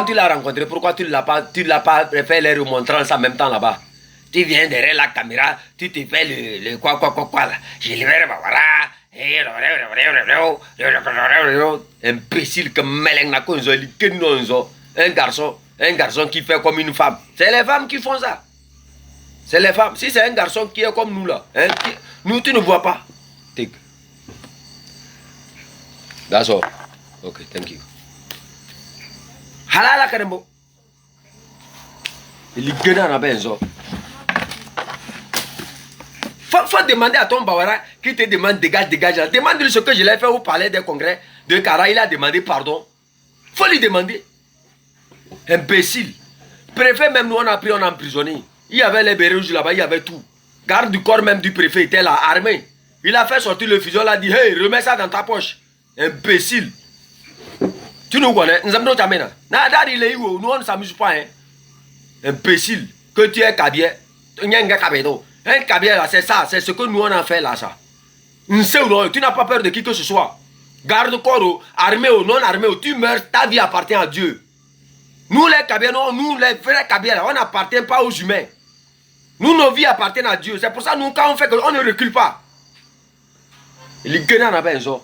quand tu l'as rencontré, pourquoi tu ne l'as pas fait les remontrances en même temps là-bas? Tu viens derrière la caméra, tu te fais le quoi là. Je le vais voilà. Imbécile comme un garçon qui fait comme une femme. C'est les femmes qui font ça. C'est les femmes. Si c'est un garçon qui est comme nous là, hein, nous tu ne vois pas. Take. That's all. Okay, thank you. Halala Karembo. Il est gueule dans la benzo. Faut demander à ton Bawara qui te demande dégage. Demande-lui ce que je l'ai fait au palais des congrès de Kara. Il a demandé pardon. Faut lui demander. Imbécile. Préfet, même nous on a pris, on a emprisonné. Il y avait les bérets là-bas, il y avait tout. Garde du corps même du préfet était là, armé. Il a fait sortir le fusil, il a dit hey, remets ça dans ta poche. Imbécile. Tu nous connais? Nous sommes tamena. Nous on ne s'amuse pas. Hein. Imbécile. Que tu es cabier. Un cabier là, c'est ça. C'est ce que nous on a fait là, ça. Tu n'as pas peur de qui que ce soit. Garde corps, armé ou non armé, tu meurs, ta vie appartient à Dieu. Nous les cabiers, nous les vrais cabiers, on n'appartient pas aux humains. Nous, nos vies appartiennent à Dieu. C'est pour ça, nous, quand on fait que on ne recule pas. Il est gueule à benzo.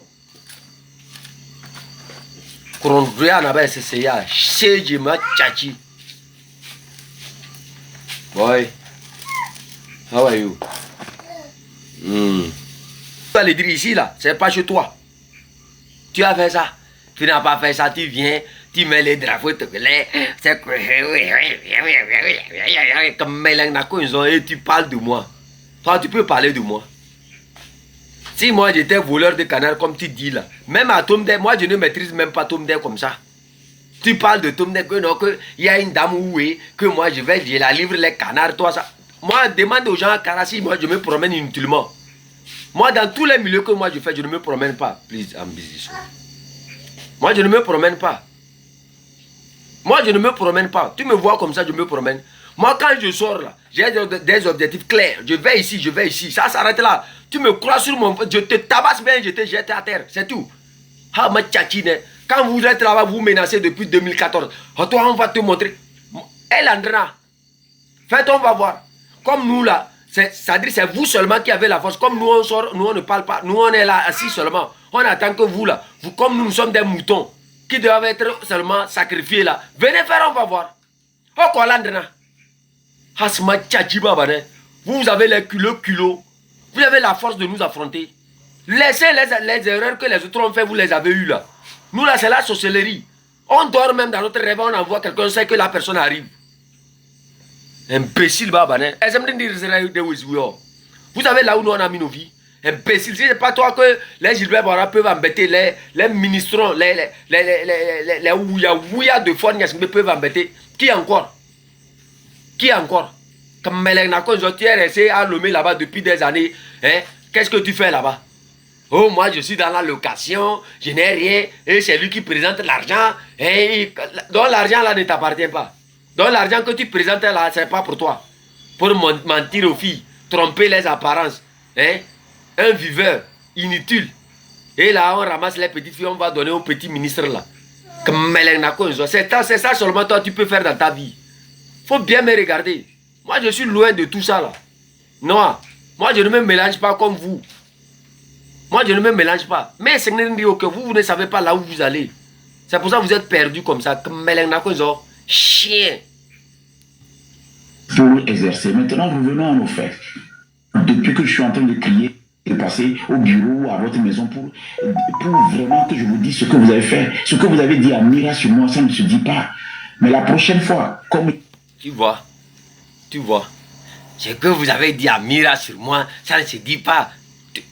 Quand on regarde à benzo, c'est ya. Chez ma tchachi. Boy. How are you? Tu vas le dire ici, là. C'est pas chez toi. Tu as fait ça. Tu n'as pas fait ça, tu viens. Tu mets les drapeaux, c'est comme et tu parles de moi. Toi, tu peux parler de moi. Si moi j'étais voleur de canard, comme tu dis là, même à Tomde, moi je ne maîtrise même pas Tomde comme ça. Tu parles de Tomde, que il y a une dame ouée, que moi je la livre les canards, toi ça. Moi, demande aux gens à Karassi, moi je me promène inutilement. Moi, dans tous les milieux que moi je fais, je ne me promène pas. Please, I'm busy. Moi, je ne me promène pas. Moi, je ne me promène pas. Tu me vois comme ça, je me promène. Moi, quand je sors là, j'ai des objectifs clairs. Je vais ici, je vais ici. Ça s'arrête là. Tu me crois sur mon... Je te tabasse bien, je te jette à terre. C'est tout. Ah, ma tchatchine. Quand vous êtes là-bas, vous menacez depuis 2014. Oh, toi, on va te montrer. Elle, Andrena. Faites, on va voir. Comme nous là, c'est-à-dire c'est vous seulement qui avez la force. Comme nous, on sort, nous, on ne parle pas. Nous, on est là, assis seulement. On attend que vous là. Vous, comme nous sommes des moutons qui doivent être seulement sacrifiés là. Venez faire, on va voir. Oh, quoi, Landrena? Hasma Tchadjiba, vous avez les culots. Vous avez la force de nous affronter. Laissez les erreurs que les autres ont fait, vous les avez eues là. Nous là, c'est la sorcellerie. On dort même dans notre rêve, on envoie quelqu'un, on sait que la personne arrive. Imbécile, babané. Vous savez là où nous on a mis nos vies. Imbécile, si ce n'est pas toi que les Gilbert Bara peuvent embêter, les ministrons, les ouya de Fournias peuvent embêter. Qui encore? Qui encore? Comme Melenako, tu es resté à Lomé là-bas depuis des années. Hein? Qu'est-ce que tu fais là-bas? Oh, moi je suis dans la location, je n'ai rien, et c'est lui qui présente l'argent. Donc l'argent là ne t'appartient pas. Donc l'argent que tu présentes là, ce n'est pas pour toi. Pour mentir aux filles, tromper les apparences. Hein? Un viveur inutile. Et là, on ramasse les petites filles, on va donner au petit ministre là. C'est ça seulement toi tu peux faire dans ta vie. Faut bien me regarder. Moi, je suis loin de tout ça là. Non, moi je ne me mélange pas comme vous. Moi, je ne me mélange pas. Mais c'est que vous ne savez pas là où vous allez. C'est pour ça que vous êtes perdu comme ça. Chien. Pour exercer. Maintenant, revenons à nos faits. Depuis que je suis en train de crier, de passer au bureau, à votre maison, pour vraiment que je vous dise ce que vous avez fait, ce que vous avez dit à Mira sur moi, ça ne se dit pas. Mais la prochaine fois, comme... Tu vois, ce que vous avez dit à Mira sur moi, ça ne se dit pas.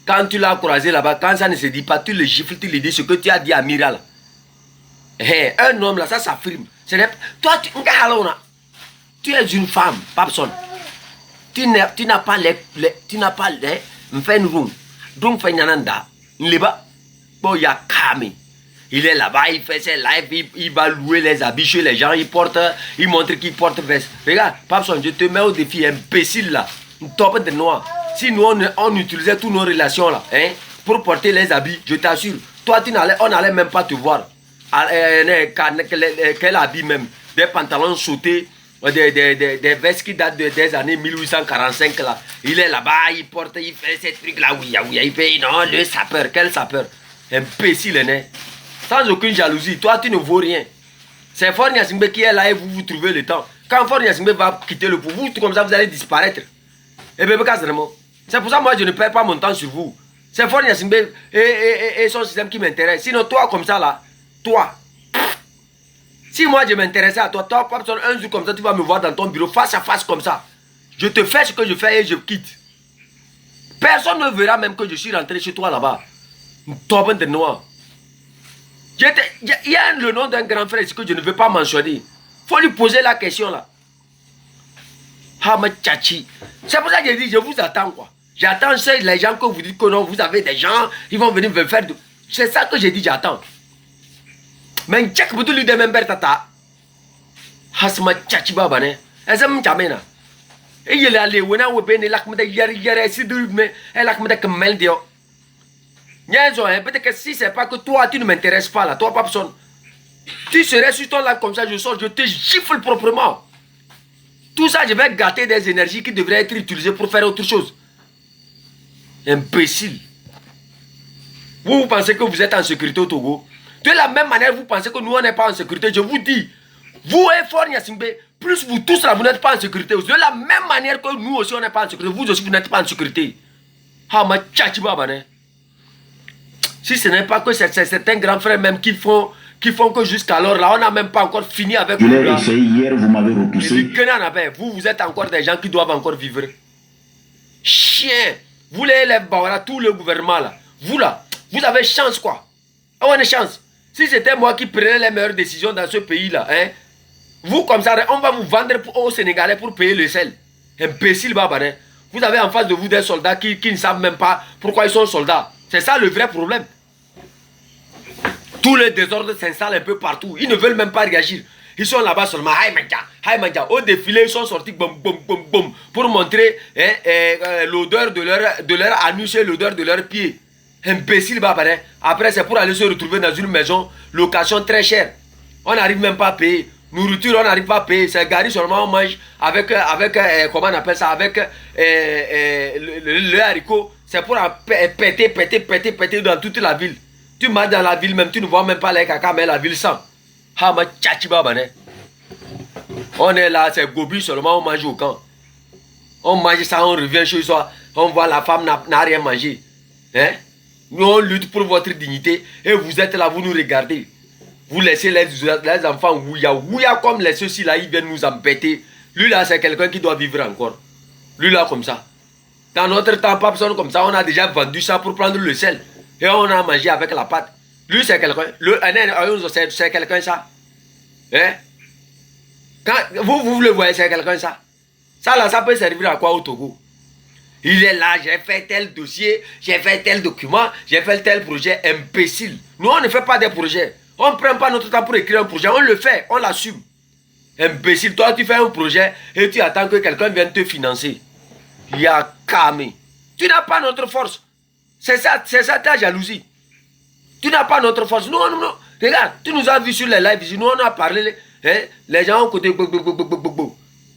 Quand tu l'as croisé là-bas, quand ça ne se dit pas, tu le gifles, tu lui dis ce que tu as dit à Mira là. Un homme là, ça s'affirme. Toi, tu es une femme, Papson. Tu n'as pas les... Tu n'as pas les... Donc, il est là-bas, il fait ses lives, il va louer les habits chez les gens, il montre qu'il porte veste. Regarde, Papson, je te mets au défi, imbécile là, une top de noir. Si nous, on utilisait toutes nos relations là, hein, pour porter les habits, je t'assure, toi, on n'allait même pas te voir. qu'elle habille même. Des pantalons sautés, des vestes qui datent des années 1845 là. Il est là-bas, il porte, il fait ces trucs là, oui, il fait, non, le sapeur, quel sapeur? Imbécile, né? Sans aucune jalousie, toi tu ne vaux rien. C'est Faure Gnassingbé qui est là et vous trouvez le temps. Quand Faure Gnassingbé va quitter le pouvoir, tout comme ça vous allez disparaître. Et bébé Casremo. C'est pour ça que moi je ne perds pas mon temps sur vous. C'est Faure Gnassingbé et son système qui m'intéresse. Sinon toi comme ça là, toi. Si moi je m'intéressais à toi, un jour comme ça tu vas me voir dans ton bureau face à face comme ça. Je te fais ce que je fais et je quitte. Personne ne verra même que je suis rentré chez toi là-bas. Toi de noir. Il y a le nom d'un grand frère que je ne veux pas mentionner. Il faut lui poser la question là. Tchachi. C'est pour ça que je dis, je vous attends quoi. J'attends les gens que vous dites que non, vous avez des gens, ils vont venir me faire. C'est ça que j'ai dit, j'attends. Mais tchak betul lui de même tata. Hasma tchachi babane. Est-ce que m'chamena? Et il est allé, on a ouvert les lacs de yere, si du mais elle a comme des camels dio. Peut-être que si c'est pas que toi, tu ne m'intéresses pas là, toi, pas personne. Tu serais sur ton lac comme ça, je sors, je te gifle proprement. Tout ça, je vais gâter des énergies qui devraient être utilisées pour faire autre chose. Imbécile. Vous pensez que vous êtes en sécurité au Togo? De la même manière, vous pensez que nous, on n'est pas en sécurité. Je vous dis, vous et Faure Gnassingbé, plus vous tous là, vous n'êtes pas en sécurité. De la même manière que nous aussi, on n'est pas en sécurité. Vous aussi, vous n'êtes pas en sécurité. Si ce n'est pas que c'est certains grands frères même qui font que jusqu'alors, là, on n'a même pas encore fini avec vous. Je l'ai essayé hier, vous m'avez repoussé. Vous êtes encore des gens qui doivent encore vivre. Chien. Vous les élèves, tout le gouvernement là. Vous là, vous avez chance quoi. On a chance. Si c'était moi qui prenais les meilleures décisions dans ce pays là, hein, vous comme ça, on va vous vendre aux Sénégalais pour payer le sel. Imbécile babané. Vous avez en face de vous des soldats qui ne savent même pas pourquoi ils sont soldats. C'est ça le vrai problème. Tous les désordres s'installent un peu partout. Ils ne veulent même pas réagir. Ils sont là-bas seulement. Au défilé, ils sont sortis boum, boum, boum, boum, pour montrer l'odeur de leur anus et l'odeur de leurs pieds. Imbécile, babané. Après, c'est pour aller se retrouver dans une maison, location très chère. On n'arrive même pas à payer. Nourriture, on n'arrive pas à payer. C'est gari seulement, on mange avec comment on appelle ça, avec le haricot. C'est pour péter dans toute la ville. Tu marches dans la ville même, tu ne vois même pas les caca, mais la ville sent. On est là, c'est gobi seulement, on mange au camp. On mange ça, on revient chez soi, on voit la femme n'a rien mangé. Hein? Nous, on lutte pour votre dignité et vous êtes là, vous nous regardez. Vous laissez les enfants ouya comme les ceux-ci là, ils viennent nous embêter. Lui là, c'est quelqu'un qui doit vivre encore. Lui là, comme ça. Dans notre temps, pas personne comme ça, on a déjà vendu ça pour prendre le sel. Et on a mangé avec la pâte. Lui, c'est quelqu'un. C'est quelqu'un ça. Hein? Quand vous le voyez, c'est quelqu'un ça. Ça là, ça peut servir à quoi au Togo? Il est là, j'ai fait tel dossier, j'ai fait tel document, j'ai fait tel projet. Imbécile. Nous, on ne fait pas des projets. On ne prend pas notre temps pour écrire un projet. On le fait, on l'assume. Imbécile, toi, tu fais un projet et tu attends que quelqu'un vienne te financer. Yakame. Tu n'as pas notre force. C'est ça ta jalousie. Tu n'as pas notre force. Nous, regarde, tu nous as vu sur les lives. Nous, on a parlé. Hein, les gens ont côté.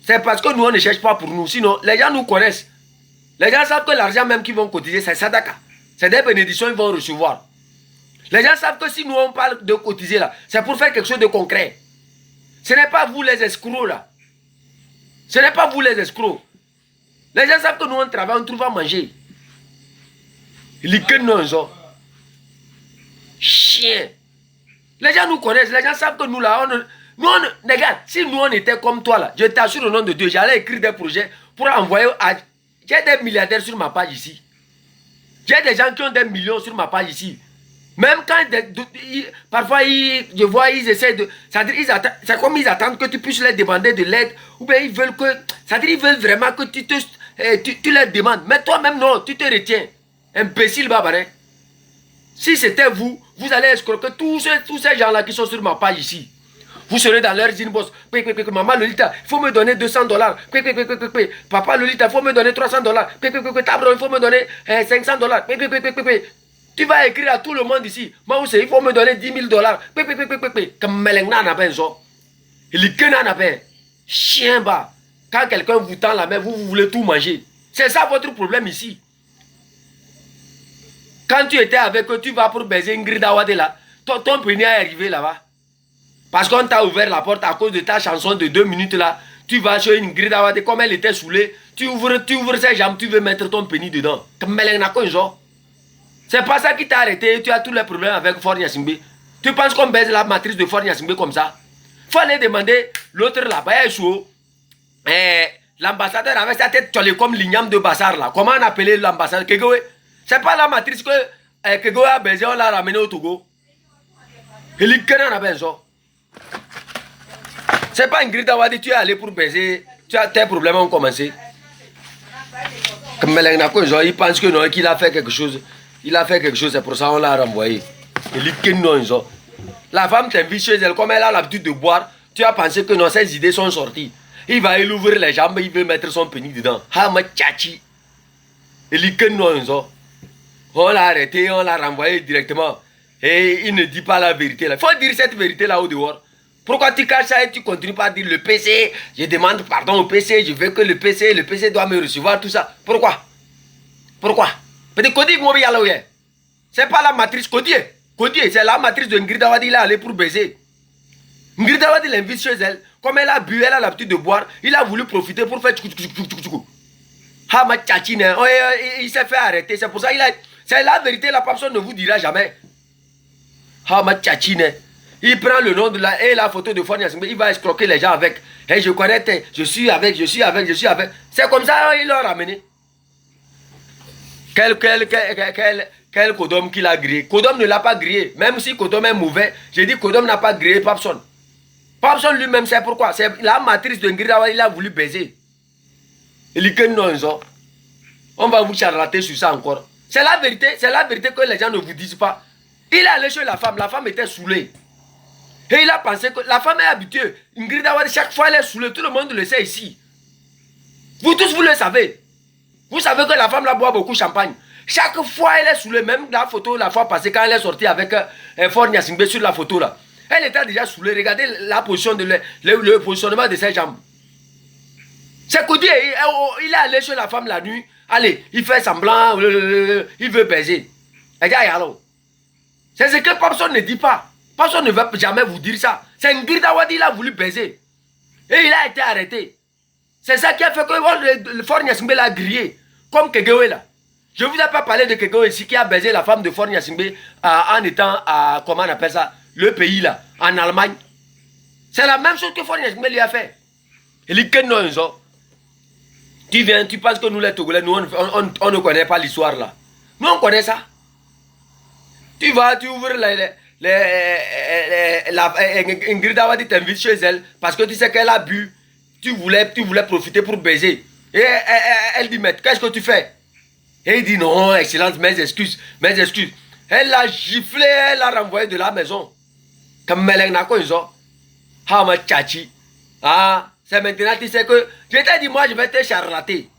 C'est parce que nous, on ne cherche pas pour nous. Sinon, les gens nous connaissent. Les gens savent que l'argent même qu'ils vont cotiser, c'est Sadaka. C'est des bénédictions qu'ils vont recevoir. Les gens savent que si nous, on parle de cotiser là, c'est pour faire quelque chose de concret. Ce n'est pas vous les escrocs là. Ce n'est pas vous les escrocs. Les gens savent que nous, on travaille, on trouve à manger. Chien. Les gens nous connaissent, les gens savent que nous là, regarde, si nous on était comme toi là, je t'assure au nom de Dieu, j'allais écrire des projets pour envoyer à... J'ai des milliardaires sur ma page ici. J'ai des gens qui ont des millions sur ma page ici. Même quand, parfois, je vois, ils essaient de... C'est comme ils attendent que tu puisses leur demander de l'aide, ou bien ils veulent que... C'est-à-dire ils veulent vraiment que tu leur demandes. Mais toi-même, non, tu te retiens. Imbécile, babaré. Si c'était vous, vous allez escroquer tous ces gens-là qui sont sur ma page ici. Vous serez dans leur inbox. Maman Lolita, il faut me donner $200. Papa Lolita, il faut me donner $300. Il faut me donner $500. Tu vas écrire à tout le monde ici. Moi aussi, il faut me donner 10 000 $. Comme Melengna n'a pas un jour. Il est que n'a pas. Chien bas. Quand quelqu'un vous tend la main, vous voulez tout manger. C'est ça votre problème ici. Quand tu étais avec eux, tu vas pour baiser Ingrid Awade là. Ton pénis est arrivé là-bas. Parce qu'on t'a ouvert la porte à cause de ta chanson de 2 minutes là. Tu vas chez Ingrid Awade, comme elle était saoulée. Tu ouvres ses jambes, tu veux mettre ton pénis dedans. Comme Melengna quoi, genre. C'est pas ça qui t'a arrêté. Tu as tous les problèmes avec Fort Nyasingbe. Tu penses qu'on baise la matrice de Fort Nyasingbe comme ça? Il fallait demander l'autre là-bas, il est chaud. L'ambassadeur avait sa tête comme l'igname de Bassar là. Comment on appelait l'ambassadeur Kegoé? C'est pas la matrice que Kegoé a baisé, on l'a ramené au Togo. Il est que n'a pas ça. C'est pas Ingrid Awadi, tu es allé pour baiser. Tes problèmes ont commencé. Comme Melengna, il pense que non, qu'il a fait quelque chose. Il a fait quelque chose, c'est pour ça qu'on l'a renvoyé. Il est que non, ça. La femme t'invite chez elle, comme elle a l'habitude de boire, tu as pensé que non, ses idées sont sorties. Il va ouvrir les jambes, il veut mettre son pénis dedans. Ah, ma tchachi. Il est que non, ça. On l'a arrêté, on l'a renvoyé directement. Et il ne dit pas la vérité. Il faut dire cette vérité là au dehors. Pourquoi tu caches ça et tu continues pas à dire le PC? Je demande pardon au PC, je veux que le PC doit me recevoir, tout ça. Pourquoi? Pourquoi? Peut-être Kodi Mobi Yaloye. C'est pas la matrice Kodi. Kodi, c'est la matrice de Ingrid Awadi, il est allé pour baiser. Ingrid Awadi l'invite chez elle. Comme elle a bu, elle a l'habitude de boire, il a voulu profiter pour faire tchoukou. Ah, ma tchatine, il s'est fait arrêter. C'est pour ça qu'il a. C'est la vérité, la personne ne vous dira jamais. Ah, ma tchatine. Il prend le nom de la photo de Fort Nyasingbe, il va escroquer les gens avec. Et je connais, je suis avec. C'est comme ça il l'a ramené. Quel Kodom qu'il a grillé. Kodom ne l'a pas grillé. Même si Kodom est mauvais, j'ai dit Kodom n'a pas grillé Papson. Papson lui-même, c'est pourquoi. C'est la matrice de Ingrid Awadi, il a voulu baiser. Il dit que non, on va vous charlater sur ça encore. C'est la vérité que les gens ne vous disent pas. Il est allé chez la femme était saoulée. Et il a pensé que la femme est habituée. Ingrid Awadi, chaque fois elle est saoulée, tout le monde le sait ici. Vous tous, vous le savez. Vous savez que la femme là boit beaucoup de champagne. Chaque fois elle est saoulée, même la photo la fois passée quand elle est sortie avec Fort Nyasingbe sur la photo là. Elle était déjà saoulée. Regardez la position le positionnement de ses jambes. C'est Kodi, il est allé chez la femme la nuit. Allez, il fait semblant, il veut baiser. C'est ce que personne ne dit pas. Personne ne va jamais vous dire ça. C'est Ingrid Awadi, il a voulu baiser. Et il a été arrêté. C'est ça qui a fait que le Fort Nyasingbe l'a grillé. Comme Kegoé là. Je ne vous ai pas parlé de Kegoé ici qui a baisé la femme de Fort Nyasingbe en étant à, comment on appelle ça, le pays là, en Allemagne. C'est la même chose que Fort Nyasingbe lui a fait. Il dit que non, tu viens, tu penses que nous les Togolais, nous on ne connaît pas l'histoire là. Nous on connaît ça. Tu vas, tu ouvres Ingrid Awadi t'invite chez elle parce que tu sais qu'elle a bu. Tu voulais profiter pour baiser. Et elle dit, mais qu'est-ce que tu fais? Et il dit, non, excellence, mes excuses. Elle l'a giflé, elle l'a renvoyé de la maison. Comme Melengna Koinzo. Ah, ma tchachi. Ah, c'est maintenant, tu sais que. Je t'ai dit, moi, je vais te charlater.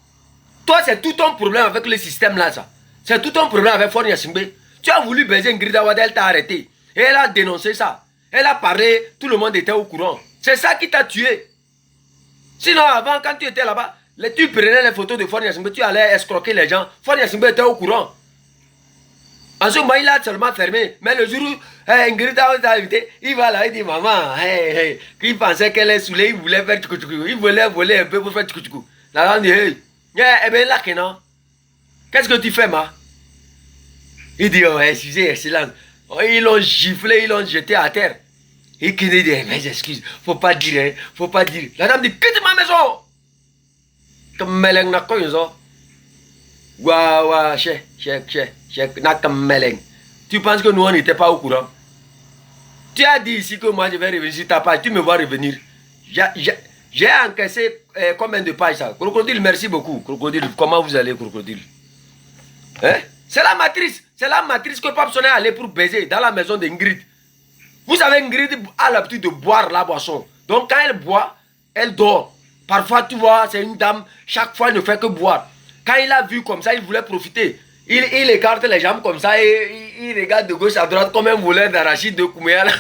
Toi, c'est tout ton problème avec le système là, ça. C'est tout ton problème avec Fort Nyasingbe. Tu as voulu baiser Ingrid Awadi, elle t'a arrêté. Et elle a dénoncé ça. Elle a parlé, tout le monde était au courant. C'est ça qui t'a tué. Sinon, avant, quand tu étais là-bas, tu prenais les photos de Fort Nyasingbe, tu allais escroquer les gens. Fort Nyasingbe était au courant. En ce moment, il a seulement fermé. Mais le jour où Ingrid a invité, il va là, il dit, maman, il pensait qu'elle est saoulée, il voulait faire tchoukou. Il voulait voler un peu pour faire tchoukou. La dame dit, eh bien là, non. Qu'est-ce que tu fais, ma? Il dit, oh, excusez, excellence. Oh, ils l'ont giflé, ils l'ont jeté à terre. Et qui dit, mes excuses, faut pas dire, hein, faut pas dire. La dame dit, quitte ma maison. Comme Meleng n'a pas eu ça. Waouh, chef, n'a comme Meleng. Tu penses que nous, on n'était pas au courant? Tu as dit ici que moi, je vais revenir sur ta page, tu me vois revenir. J'ai encaissé combien de pages ça? Crocodile, merci beaucoup. Crocodile, comment vous allez, Crocodile? Hein? C'est la matrice que Papson est allé pour baiser dans la maison d'Ingrid. Vous savez, Ingrid a l'habitude de boire la boisson. Donc quand elle boit, elle dort. Parfois, tu vois, c'est une dame, chaque fois, elle ne fait que boire. Quand il a vu comme ça, il voulait profiter. Il écarte les jambes comme ça et il regarde de gauche à droite comme un voleur d'arachide de Kouméa là.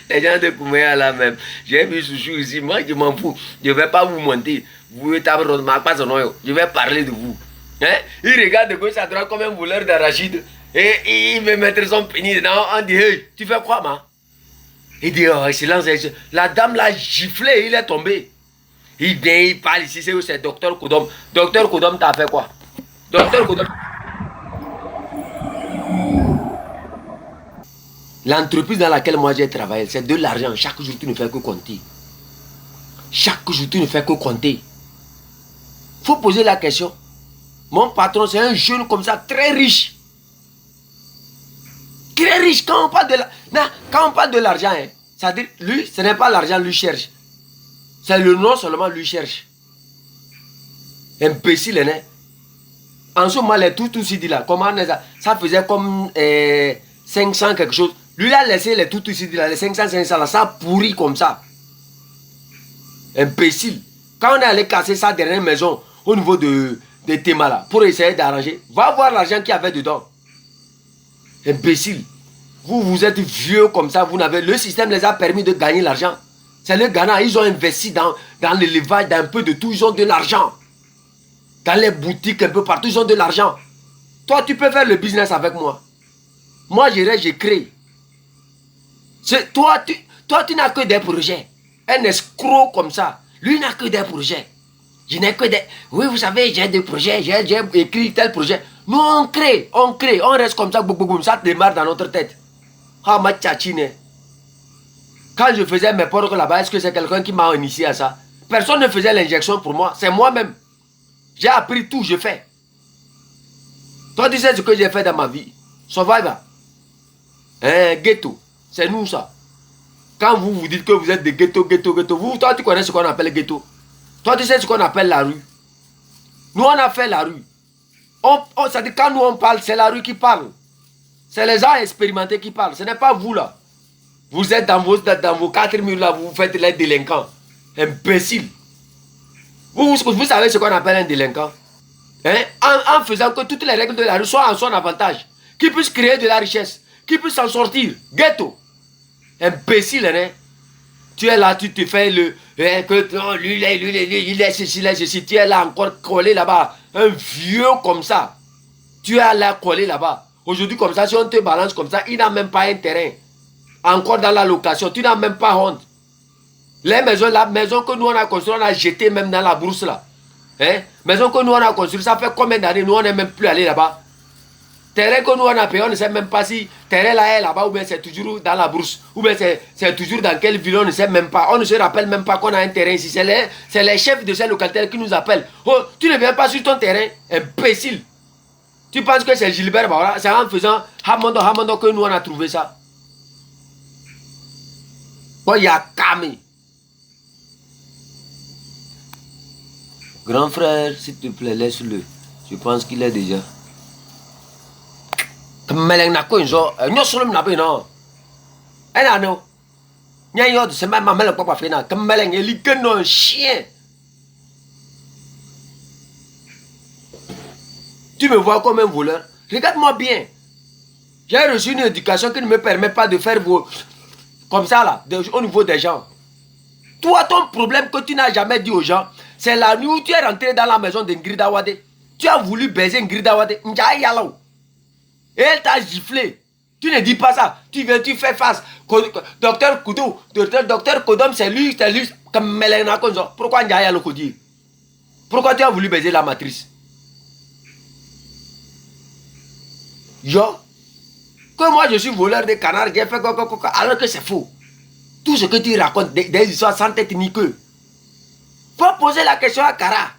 Les gens de Kouméa là même. J'ai vu Chouchou ici, moi je m'en fous. Je ne vais pas vous monter. Vous êtes pas son nom. Je vais parler de vous. Hein? Il regarde de gauche à droite comme un voleur d'arachide. Et il veut mettre son pénis dedans. On dit, hey, tu fais quoi, man? Il dit, oh, excellence. La dame l'a giflé, il est tombé. Il vient, il parle ici, c'est Docteur Kodom. Docteur Kodom, t'as fait quoi? Docteur Kodom. L'entreprise dans laquelle moi j'ai travaillé, c'est de l'argent. Chaque jour, tu ne fais que compter. Chaque jour, tu ne fais que compter. Il faut poser la question. Mon patron, c'est un jeune comme ça, très riche. Très riche. Quand on parle de l'argent, hein, c'est-à-dire, lui, ce n'est pas l'argent lui cherche. C'est le nom seulement lui cherche. Imbécile, hein. En ce moment, les tout dit là, comment ça faisait comme 500 quelque chose. Lui, il a laissé les tout dit là, les 500 là, ça pourrit comme ça. Imbécile. Quand on est allé casser sa dernière maison au niveau de Théma là, pour essayer d'arranger, va voir l'argent qu'il y avait dedans. Imbécile. Vous êtes vieux comme ça, vous n'avez, le système les a permis de gagner l'argent. C'est le Ghana, ils ont investi dans l'élevage, dans un peu de tout, ils ont de l'argent. Dans les boutiques, un peu partout, ils ont de l'argent. Toi, tu peux faire le business avec moi. Moi, je crée. Toi, tu n'as que des projets. Un escroc comme ça, lui n'a que des projets. Je n'ai que des... Oui, vous savez, j'ai des projets, j'ai écrit tel projet. Nous, on crée, on reste comme ça, ça démarre dans notre tête. Ah, ma tchatchine. Quand je faisais mes porcs là-bas, est-ce que c'est quelqu'un qui m'a initié à ça? Personne ne faisait l'injection pour moi, c'est moi-même. J'ai appris tout, je fais. Toi, tu sais ce que j'ai fait dans ma vie. Survivor. Ghetto. C'est nous ça. Quand vous dites que vous êtes de ghetto, toi, tu connais ce qu'on appelle ghetto. Toi, tu sais ce qu'on appelle la rue. Nous, on a fait la rue. C'est-à-dire, quand nous, on parle, c'est la rue qui parle. C'est les gens expérimentés qui parlent. Ce n'est pas vous là. Vous êtes dans vos 4 murs là, vous faites les délinquants. Imbécile. Vous savez ce qu'on appelle un délinquant? Hein? En faisant que toutes les règles de la rue soient en son avantage. Qui puisse créer de la richesse. Qui puisse s'en sortir. Ghetto. Imbécile, hein? Tu es là, tu te fais le... lui, il est ceci. Tu es là encore collé là-bas. Un vieux comme ça. Tu es là collé là-bas. Aujourd'hui comme ça, si on te balance comme ça, il n'a même pas un terrain. Encore dans la location, tu n'as même pas honte. Les maisons, la maison que nous on a construite, on a jeté même dans la brousse là. Hein? Maison que nous on a construite, ça fait combien d'années, nous on n'est même plus allé là-bas. Terrain que nous on a payé, on ne sait même pas si terrain là est là-bas ou bien c'est toujours dans la brousse. Ou bien c'est toujours dans quelle ville, on ne sait même pas. On ne se rappelle même pas qu'on a un terrain ici. C'est les chefs de ces localités qui nous appellent. Oh, tu ne viens pas sur ton terrain, imbécile. Tu penses que c'est Gilbert Baora? C'est en faisant Hamondo que nous on a trouvé ça. Bon, il y a Kami. Grand frère, s'il te plaît, laisse-le. Je pense qu'il est déjà. Meleng na ko inzo, nyo solom na be no. Ena no. Nya yo de sema ma meleng papa fena, kemeleng eli keno chien. Tu me vois comme un voleur? Regarde-moi bien. J'ai reçu une éducation qui ne me permet pas de faire comme ça là, au niveau des gens. Toi, ton problème que tu n'as jamais dit aux gens, c'est la nuit où tu es rentré dans la maison d'Ingrid Awade. Tu as voulu baiser Ingrid Awade. Et elle t'a giflé. Tu ne dis pas ça. Tu viens, tu fais face. Docteur Koudou, docteur Kodom, c'est lui. Comme Melena Konzo. Pourquoi Ndiaye le Kodi? Pourquoi tu as voulu baiser la matrice? Yo, que moi je suis voleur de canards, j'ai fait alors que c'est faux. Tout ce que tu racontes, des histoires sans tête ni queue. Faut poser la question à Kara.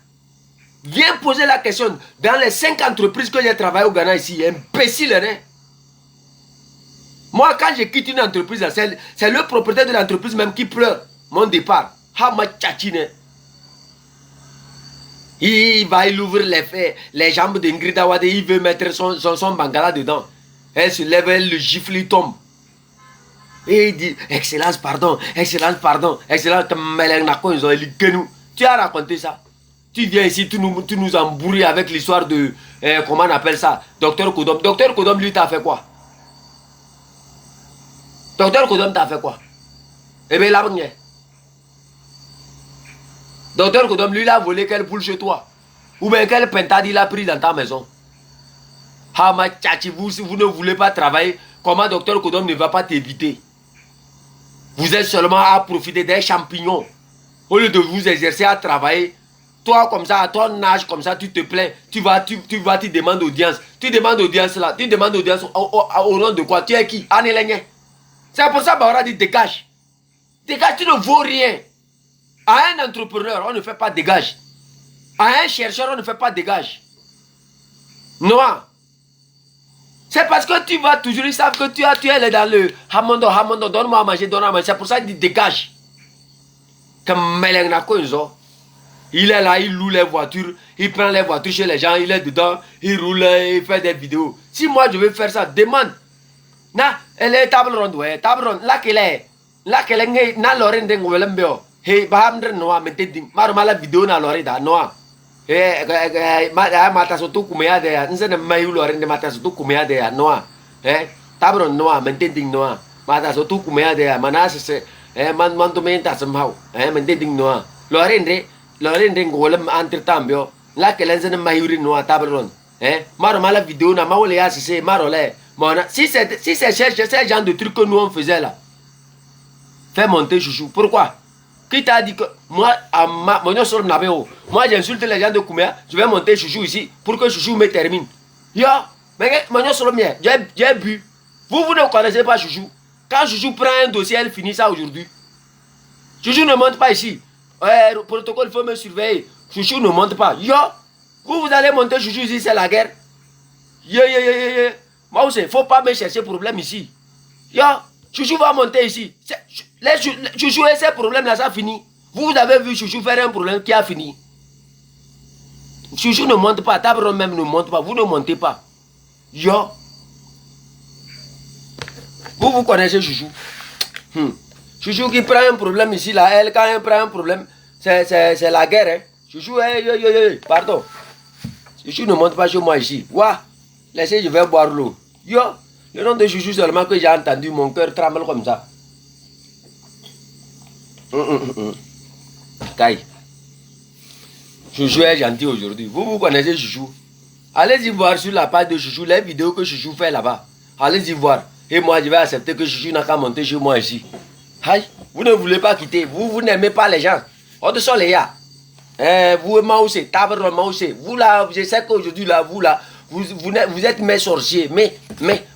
Viens poser la question. Dans les 5 entreprises que j'ai travaillé au Ghana ici, imbécile, hein? Moi, quand je quitte une entreprise, c'est le propriétaire de l'entreprise même qui pleure mon départ. Hama tchatchine. Il ouvre les jambes d'Ingrid Awade, il veut mettre son bangala dedans. Elle se lève, elle le gifle, il tombe. Et il dit, excellence, pardon, excellence, pardon, excellence, comme Meleng Nako, ils ont élu que nous. Tu as raconté ça. Tu viens ici, tu nous embrouilles avec l'histoire de, comment on appelle ça, Docteur Kodom. Docteur Kodom, lui, t'a fait quoi? Docteur Kodom t'a fait quoi? Eh bien, là, Docteur Kodom, lui, il a volé quelle poule chez toi? Ou bien quelle pentade il a pris dans ta maison? Ah, ma tchachi, vous ne voulez pas travailler, comment Docteur Kodom ne va pas t'éviter? Vous êtes seulement à profiter des champignons. Au lieu de vous exercer à travailler, toi comme ça, à ton âge comme ça, tu te plains, tu demandes audience. Tu demandes audience là, tu demandes audience au nom de quoi? Tu es qui? C'est pour ça Baora dit dégage. Dégage, tu ne vaux rien. À un entrepreneur, on ne fait pas dégage. À un chercheur, on ne fait pas dégage. Non. C'est parce que tu vas toujours, ils savent que tu es dans le Hamondo, donne-moi à manger, donne-moi à manger. C'est pour ça qu'il dit dégage. Comme il est là, il loue les voitures, il prend les voitures chez les gens, il est dedans, il roule, il fait des vidéos. Si moi je veux faire ça, demande. Na, elle est table ronde, ouais, table ronde. Là qu'elle est, na l'oreille de Ngolembeo. Hey, bahamdre noa, mettez ding. Marmala vidéo na l'oreille da noa. Mata soto kumea de ya, nse ne mayu l'oreille de mata soto kumea de ya noa. Table ronde noa, mettez ding noa. Mata soto kumea de ya, manas se, man to menta somehow. Mettez ding noa. L'oreille de Ngolem entre-temps, là qu'elle est ne mayu noa table ronde. Marmala vidéo na maole ya se marole. Si c'est ce genre de trucs que nous on faisait là, fais monter chouchou. Pourquoi? Qui t'a dit que moi, moi j'insulte les gens de Kouméa, je vais monter chouchou ici pour que chouchou me termine. Yo, mais j'ai bu. Vous ne connaissez pas chouchou. Quand chouchou prend un dossier, elle finit ça aujourd'hui. Chouchou ne monte pas ici. Le protocole, il faut me surveiller. Chouchou ne monte pas. Yo, vous allez monter chouchou ici, c'est la guerre. Moi aussi, il ne faut pas me chercher problème ici. Yo, chouchou va monter ici. Chouchou et ces problèmes-là, ça finit. Vous avez vu chouchou faire un problème qui a fini. Chouchou ne monte pas, Tabron même ne monte pas, vous ne montez pas. Yo. Vous connaissez chouchou. Chouchou qui prend un problème ici, là, elle, quand elle prend un problème, c'est la guerre. Hein. Chouchou, pardon. Chouchou ne monte pas chez moi ici. Ouah, laissez, je vais boire l'eau. Yo, le nom de chouchou seulement que j'ai entendu, mon cœur tremble comme ça. Kai. Chouchou est gentil aujourd'hui. Vous connaissez chouchou. Allez-y voir sur la page de chouchou les vidéos que chouchou fait là-bas. Allez-y voir. Et moi, je vais accepter que chouchou n'a qu'à monter chez moi ici. Aïe, vous ne voulez pas quitter. Vous n'aimez pas les gens. On te sort les gars. Vous, Maoussé, Tabre Maoussé. Vous là, je sais qu'aujourd'hui là, vous là, vous êtes mes sorciers. Mais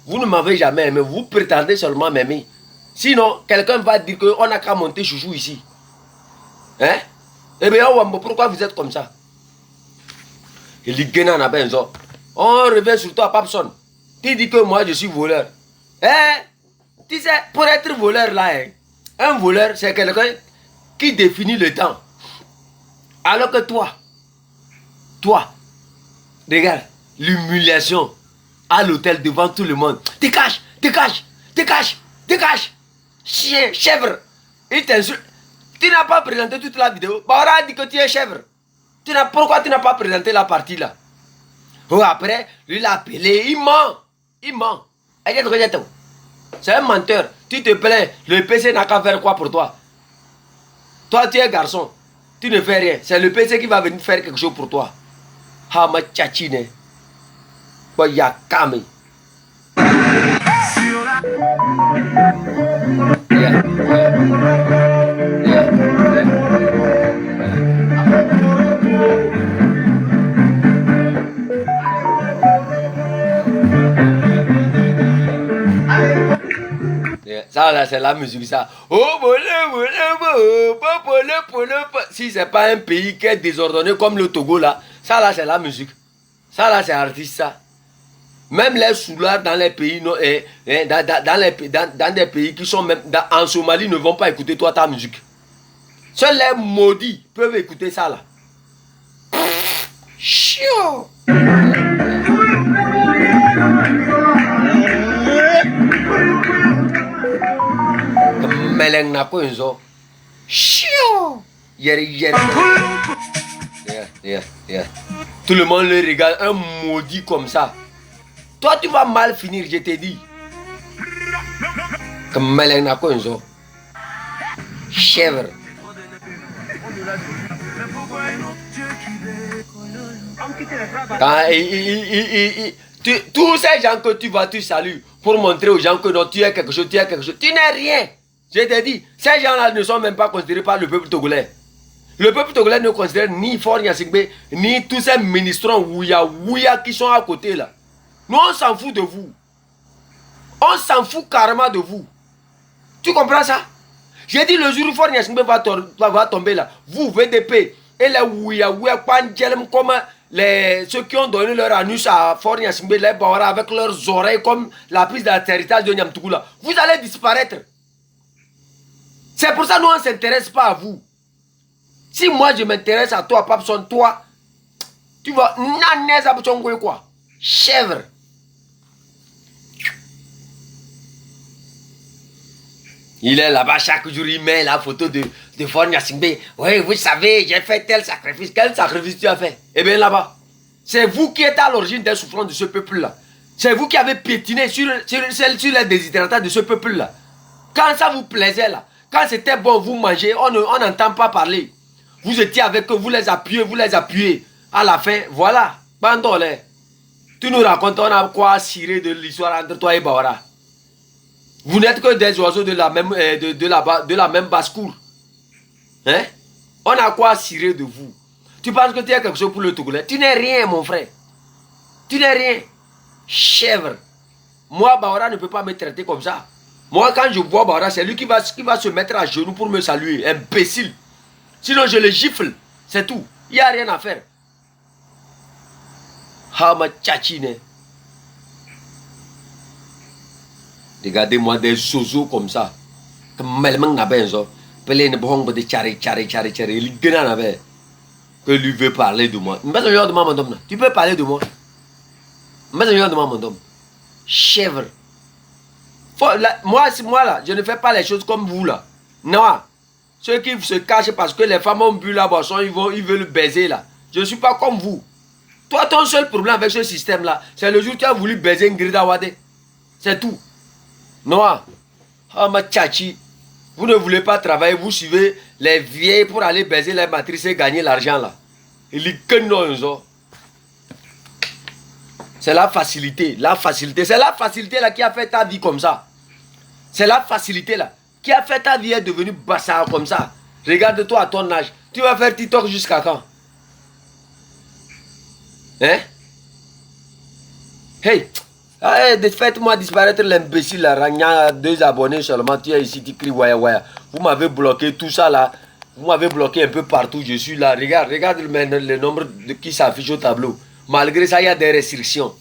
vous ne m'avez jamais aimé. Vous prétendez seulement m'aimer. Sinon, quelqu'un va dire qu'on n'a qu'à monter chouchou ici. Hein? Eh bien, pourquoi vous êtes comme ça? Il dit que on revient sur toi, Papson. Tu dis que moi je suis voleur. Tu sais, pour être voleur là, un voleur c'est quelqu'un qui définit le temps. Alors que toi, regarde, l'humiliation à l'hôtel devant tout le monde. Dégage. Chien, chèvre. Il t'insulte. Tu n'as pas présenté toute la vidéo. Baora a dit que tu es chèvre. Pourquoi tu n'as pas présenté la partie là? Oh, après, lui l'a appelé. Il ment. C'est un menteur. Tu te plains. Le PC n'a qu'à faire quoi pour toi? Toi, tu es garçon. Tu ne fais rien. C'est le PC qui va venir faire quelque chose pour toi. Ah, ma tchatchine. Yakame. Ça là c'est la musique ça. Si c'est pas un pays qui est désordonné comme le Togo là, ça là c'est la musique. Ça là c'est artiste ça. Même les soulards dans les pays, dans des pays qui sont même en Somalie ne vont pas écouter toi ta musique. Seuls les maudits peuvent écouter ça là. Chiant. Meleng na ko enzo. Chiant. Tout le monde le regarde, un maudit comme ça. Toi, tu vas mal finir, je t'ai dit. Comme Melena Konzo. Chèvre. Tous ces gens que tu vas, tu salues pour montrer aux gens que non, tu es quelque chose, tu es quelque chose. Tu n'es rien. Je t'ai dit, ces gens-là ne sont même pas considérés par le peuple togolais. Le peuple togolais ne considère ni Faure Gnassingbé, ni tous ces ministrants ouya qui sont à côté là. Nous, on s'en fout de vous. On s'en fout carrément de vous. Tu comprends ça? J'ai dit le jour où Faure Gnassingbé va tomber là, vous, VDP, et les ouya comme ceux qui ont donné leur anus à Faure Gnassingbé, les Bawara avec leurs oreilles comme la prise d'atterrissage de Niamtougou, vous allez disparaître. C'est pour ça que nous, on ne s'intéresse pas à vous. Si moi je m'intéresse à toi, Papson, toi, tu vas... quoi? Chèvre. Il est là-bas chaque jour, il met la photo de Faure Gnassingbé. Oui, vous savez, j'ai fait tel sacrifice. Quel sacrifice tu as fait? Eh bien là-bas, c'est vous qui êtes à l'origine des souffrances de ce peuple-là. C'est vous qui avez piétiné sur les déshydratats de ce peuple-là. Quand ça vous plaisait là, quand c'était bon, vous mangez, on n'entend pas parler. Vous étiez avec eux, vous les appuyez. À la fin, voilà, bandolé. Tu nous racontes, on a quoi cirer de l'histoire entre toi et Bawara. Vous n'êtes que des oiseaux de la même basse-cour. Hein? On a quoi cirer de vous. Tu penses que tu es quelque chose pour le Togolais? Tu n'es rien, mon frère. Tu n'es rien. Chèvre. Moi, Bawara ne peut pas me traiter comme ça. Moi, quand je vois Bawara, c'est lui qui va se mettre à genoux pour me saluer. Imbécile. Sinon, je le gifle. C'est tout. Il n'y a rien à faire. Hama tchachine. Regardez-moi des zozos comme ça. Que lui veut parler de moi. Tu peux parler de moi. Chèvre. Moi là, je ne fais pas les choses comme vous là. Non. Ceux qui se cachent parce que les femmes ont bu la boisson, ils veulent baiser là. Je ne suis pas comme vous. Toi, ton seul problème avec ce système là, c'est le jour où tu as voulu baiser Ngrida Wade. C'est tout. Noah, ma tchachi, vous ne voulez pas travailler, vous suivez les vieilles pour aller baiser les matrices et gagner l'argent là. C'est la facilité, c'est la facilité là qui a fait ta vie comme ça. C'est la facilité là qui a fait ta vie est devenue bassard comme ça. Regarde-toi à ton âge, tu vas faire TikTok jusqu'à quand? Hein? Hey! Faites-moi disparaître l'imbécile là, Ragna, 2 abonnés seulement, tu es ici, tu cries waya waya. Vous m'avez bloqué tout ça là, vous m'avez bloqué un peu partout, je suis là. Regarde le nombre qui s'affiche au tableau. Malgré ça, il y a des restrictions.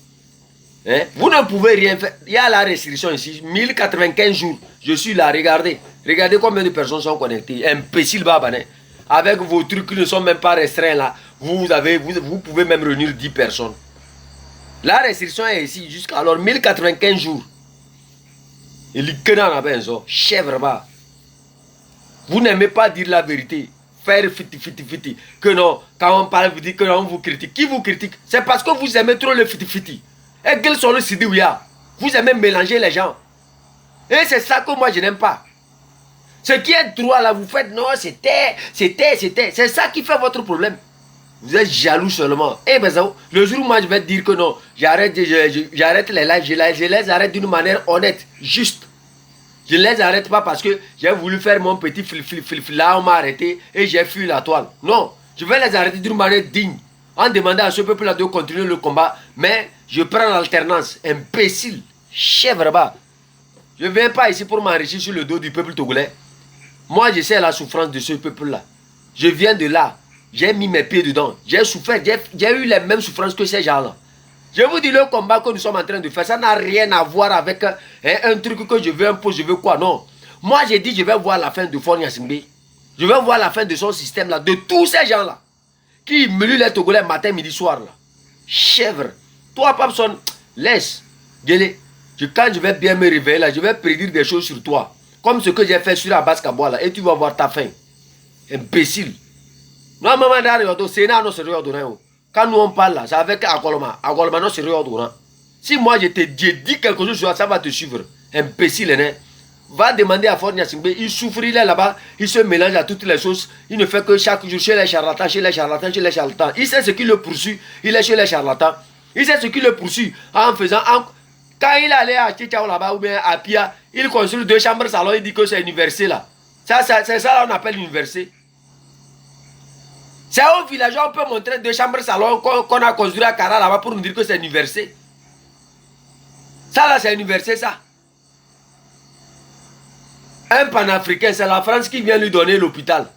Hein? Vous ne pouvez rien faire. Il y a la restriction ici, 1095 jours. Je suis là, regardez. Regardez combien de personnes sont connectées. Imbécile babané. Avec vos trucs qui ne sont même pas restreints là, vous pouvez même réunir 10 personnes. La restriction est ici jusqu'à alors 1095 jours. Il est que dans la benzo, chèvre bas. Vous n'aimez pas dire la vérité. Faire fiti. Que non, quand on parle, vous dites que non, on vous critique. Qui vous critique? C'est parce que vous aimez trop le fiti. Et quels sont le sidiouya? Vous aimez mélanger les gens. Et c'est ça que moi je n'aime pas. Ce qui est droit là, vous faites non, c'était. C'est ça qui fait votre problème. Vous êtes jaloux seulement. Eh ben ça, le jour où moi je vais te dire que non, j'arrête les lives, je les arrête d'une manière honnête, juste. Je ne les arrête pas parce que j'ai voulu faire mon petit fil là, on m'a arrêté et j'ai fui la toile. Non, je vais les arrêter d'une manière digne. En demandant à ce peuple là de continuer le combat, mais je prends l'alternance. Imbécile, chèvre bas. Je ne viens pas ici pour m'enrichir sur le dos du peuple togolais. Moi je sais la souffrance de ce peuple là. Je viens de là. J'ai mis mes pieds dedans. J'ai souffert. J'ai eu les mêmes souffrances que ces gens-là. Je vous dis, le combat que nous sommes en train de faire, ça n'a rien à voir avec un truc que je veux imposer, je veux quoi. Non. Moi, j'ai dit, je vais voir la fin de Faure Gnassingbé. Je vais voir la fin de son système-là, de tous ces gens-là. Qui humilient les Togolais matin, midi, soir. Là. Chèvre. Toi, Papson, laisse. Quand je vais bien me réveiller, là, je vais prédire des choses sur toi. Comme ce que j'ai fait sur la base Kabois, là. Et tu vas voir ta fin. Imbécile. Non, maman, c'est non sérieux. Quand nous on parle là, c'est avec Agolma. Agolma, non sérieux. Si moi je dis quelque chose, ça va te suivre. Imbécile, hein? Va demander à Ford Nyasingbe, il souffre, il est là-bas, il se mélange à toutes les choses. Il ne fait que chaque jour chez les charlatans, chez les charlatans, chez les charlatans. Il sait ce qui le poursuit, il est chez les charlatans. Il sait ce qui le poursuit en faisant. Quand il allait à Tchitchao là-bas ou bien à Pia, il construit 2 chambres salon, il dit que c'est université là. C'est ça là on appelle université. C'est au village, on peut montrer 2 chambres salon qu'on a construit à Kara là-bas pour nous dire que c'est université. Ça là c'est université ça. Un panafricain, c'est la France qui vient lui donner l'hôpital.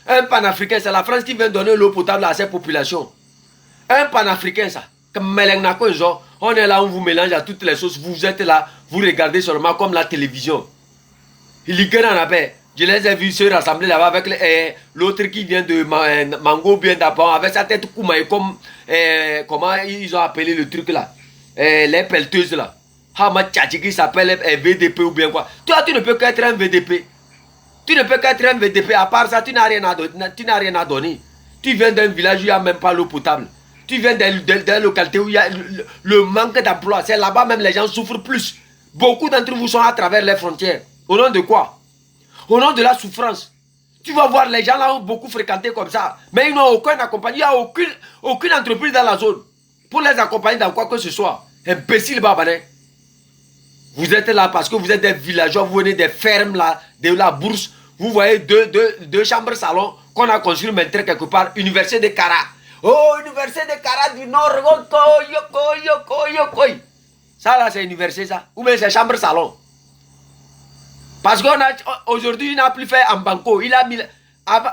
Un panafricain, c'est la France qui vient donner l'eau potable à ses populations. Un panafricain, ça. Comme on est là, on vous mélange à toutes les choses. Vous êtes là, vous regardez seulement comme la télévision. Il y a un appel. Je les ai vus se rassembler là-bas avec l'autre qui vient de Mango, bien d'abord, avec sa tête koumaï, comme comment ils ont appelé le truc là. Les pelleteuses là. Qui s'appelle VDP ou bien quoi. Toi, tu ne peux qu'être un VDP. Tu ne peux qu'être un VDP. À part ça, tu n'as rien à donner. Tu viens d'un village où il n'y a même pas l'eau potable. Tu viens d'une localité où il y a le manque d'emploi. C'est là-bas même les gens souffrent plus. Beaucoup d'entre vous sont à travers les frontières. Au nom de quoi? Au nom de la souffrance. Tu vas voir les gens là ont beaucoup fréquenté comme ça. Mais ils n'ont aucun accompagnement. Il n'y a aucune entreprise dans la zone pour les accompagner dans quoi que ce soit. Imbécile babanais. Vous êtes là parce que vous êtes des villageois, vous venez des fermes là, de la bourse. Vous voyez deux chambres salon qu'on a construit maintenant quelque part. Université de Kara. Oh, Université de Kara du Nord. Ça là, c'est université ça. Ou bien c'est chambre salon. Parce qu'aujourd'hui, il n'a plus fait en banco. Il a mis.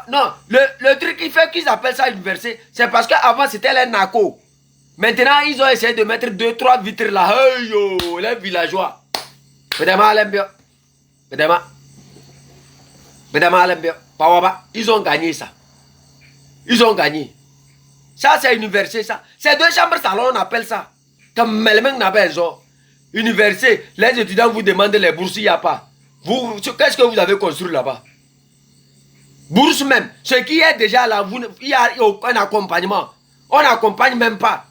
Non, le truc qui fait qu'ils appellent ça université, c'est parce qu'avant c'était les NACO. Maintenant, ils ont essayé de mettre 2-3 vitres là. Hey yo, les villageois. Ils ont gagné ça. Ils ont gagné. Ça, c'est université, ça. C'est 2 chambres salon, on appelle ça. Comme Melmeng n'a pas besoin. Université, les étudiants vous demandent les bourses, il n'y a pas. Qu'est-ce que vous avez construit là-bas? Bourse même. Ce qui est déjà là, il n'y a aucun accompagnement. On n'accompagne même pas.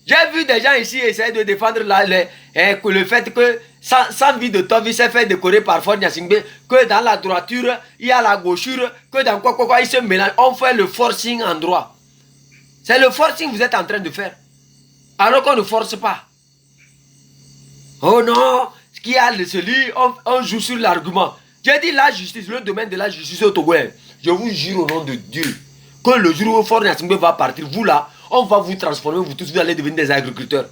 J'ai vu des gens ici essayer de défendre le fait que sans vie de Tov, il s'est fait décorer par Ford Nyasingbe, que dans la droiture, il y a la gauchure, que dans quoi, il se mélange. On fait le forcing en droit. C'est le forcing que vous êtes en train de faire. Alors qu'on ne force pas. Oh non, ce qu'il y a de celui, on joue sur l'argument. J'ai dit la justice, le domaine de la justice au Togo. Je vous jure au nom de Dieu, que le jour où Ford Nyasingbe va partir, vous là, on va vous transformer, vous tous, vous allez devenir des agriculteurs.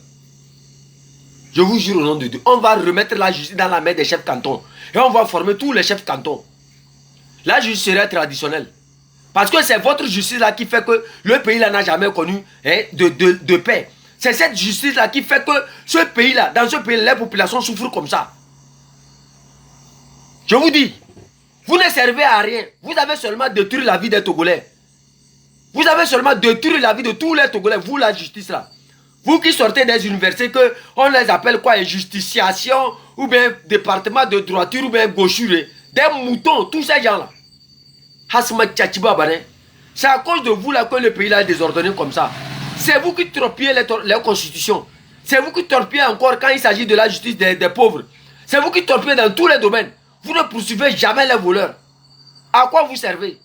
Je vous jure au nom de Dieu. On va remettre la justice dans la main des chefs cantons. Et on va former tous les chefs cantons. La justice serait traditionnelle. Parce que c'est votre justice là qui fait que le pays là n'a jamais connu de paix. C'est cette justice là qui fait que ce pays là, dans ce pays, les populations souffrent comme ça. Je vous dis, vous ne servez à rien. Vous avez seulement détruit la vie des Togolais. Vous avez seulement détruit la vie de tous les Togolais, vous la justice là. Vous qui sortez des universités, que on les appelle quoi, justiciation, ou bien département de droiture, ou bien gauchure, des moutons, tous ces gens-là. C'est à cause de vous là que le pays là est désordonné comme ça. C'est vous qui torpillez les constitutions. C'est vous qui torpillez encore quand il s'agit de la justice des pauvres. C'est vous qui torpillez dans tous les domaines. Vous ne poursuivez jamais les voleurs. À quoi vous servez?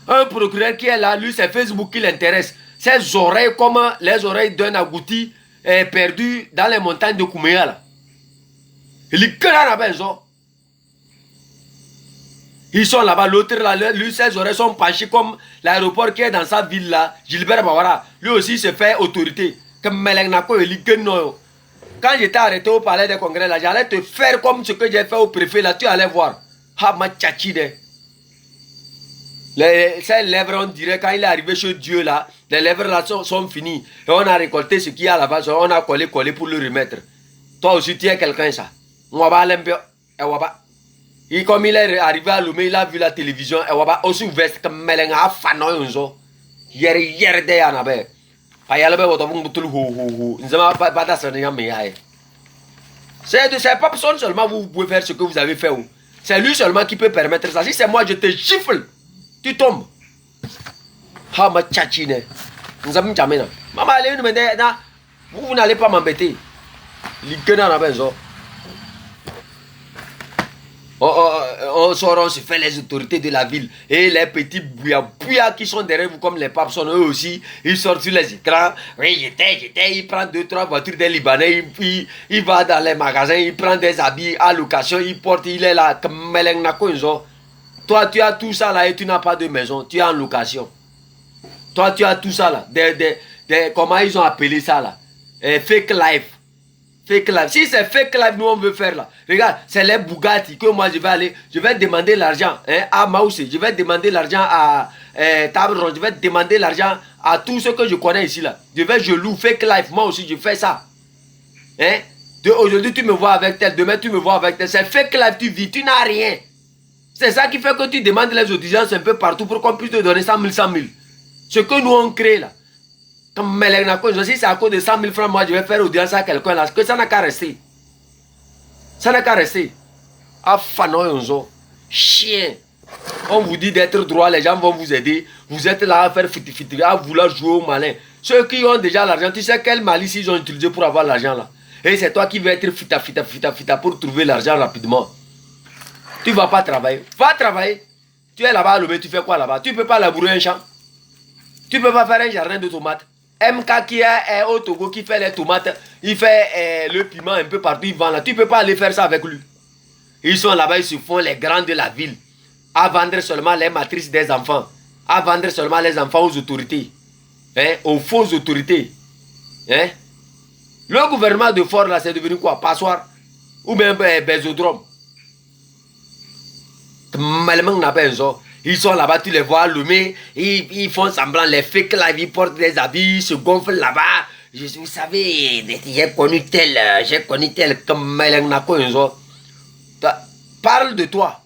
Un procureur qui est là, lui, c'est Facebook qui l'intéresse. Ses oreilles comme les oreilles d'un agouti perdu dans les montagnes de Kouméa là. Il est que là, ils sont là-bas, l'autre là, lui, ses oreilles sont penchées comme l'aéroport qui est dans sa ville là. Gilbert Bawara, lui aussi se fait autorité. Comme Meleng Nako, il est non. Quand j'étais arrêté au palais des congrès là, j'allais te faire comme ce que j'ai fait au préfet là, tu allais voir. Ha ma tchachide. Ses lèvres, on dirait, quand il est arrivé chez Dieu là, les lèvres là sont finies. Et on a récolté ce qu'il y a là-bas, on a collé pour le remettre. Toi aussi, tu es quelqu'un ça. Et comme il est arrivé à Lomé, il a vu la télévision, et aussi ouvert comme Meleng a fanou unzo. Hier de anabe. Ayalabe wotovung butul ho. Nzama pas d'assanisme mais c'est pas personne seulement vous pouvez faire ce que vous avez fait. C'est lui seulement qui peut permettre ça. Si c'est moi, je te gifle. Tu tombes. Ah, ma tchatchine. Nous avons jamais. Maman, allez, vous n'allez pas m'embêter. On sort, on se fait les autorités de la ville. Et les petits bouillards qui sont derrière vous comme les papes sont eux aussi. Ils sortent sur les écrans. Oui, j'étais. Il prend 2-3 voitures des Libanais. Il va dans les magasins. Il prend des habits à location. Il porte, il est là. Toi, tu as tout ça là et tu n'as pas de maison. Tu es en location. Toi, tu as tout ça là. Comment ils ont appelé ça là? Fake life. Fake life. Si c'est fake life, nous on veut faire là. Regarde, c'est les Bugatti que moi je vais aller. Je vais demander l'argent à Maoussé. Je vais demander l'argent à Tabron. Je vais demander l'argent à tous ceux que je connais ici là. Je loue fake life. Moi aussi, je fais ça. Aujourd'hui, tu me vois avec tel. Demain, tu me vois avec tel. C'est fake life, tu vis. Tu n'as rien. C'est ça qui fait que tu demandes les audiences un peu partout pour qu'on puisse te donner 100 000, 100 000. Ce que nous on crée là. Comme si c'est à cause de 100 000 francs, moi je vais faire audience à quelqu'un là. Que ça n'a qu'à rester. Ça n'a qu'à rester. Afano chien. On vous dit d'être droit, les gens vont vous aider. Vous êtes là à faire fiti, à vouloir jouer au malin. Ceux qui ont déjà l'argent, tu sais quelle malice ils ont utilisé pour avoir l'argent là. Et c'est toi qui veux être fita pour trouver l'argent rapidement. Tu ne vas pas travailler. Va travailler. Tu es là-bas à Lomé, tu fais quoi là-bas? Tu ne peux pas labourer un champ. Tu ne peux pas faire un jardin de tomates. MK qui est au Togo, qui fait les tomates, il fait le piment un peu partout, il vend là. Tu ne peux pas aller faire ça avec lui. Ils sont là-bas, ils se font les grands de la ville. À vendre seulement les matrices des enfants. À vendre seulement les enfants aux autorités. Aux fausses autorités. Le gouvernement de Fort là, c'est devenu quoi? Passoire? Ou bien Bésodrome? Ils sont là-bas, tu les vois allumer, ils font semblant, les fake là, ils portent des habits, ils se gonflent là-bas. Vous savez, j'ai connu tel, comme parle de toi.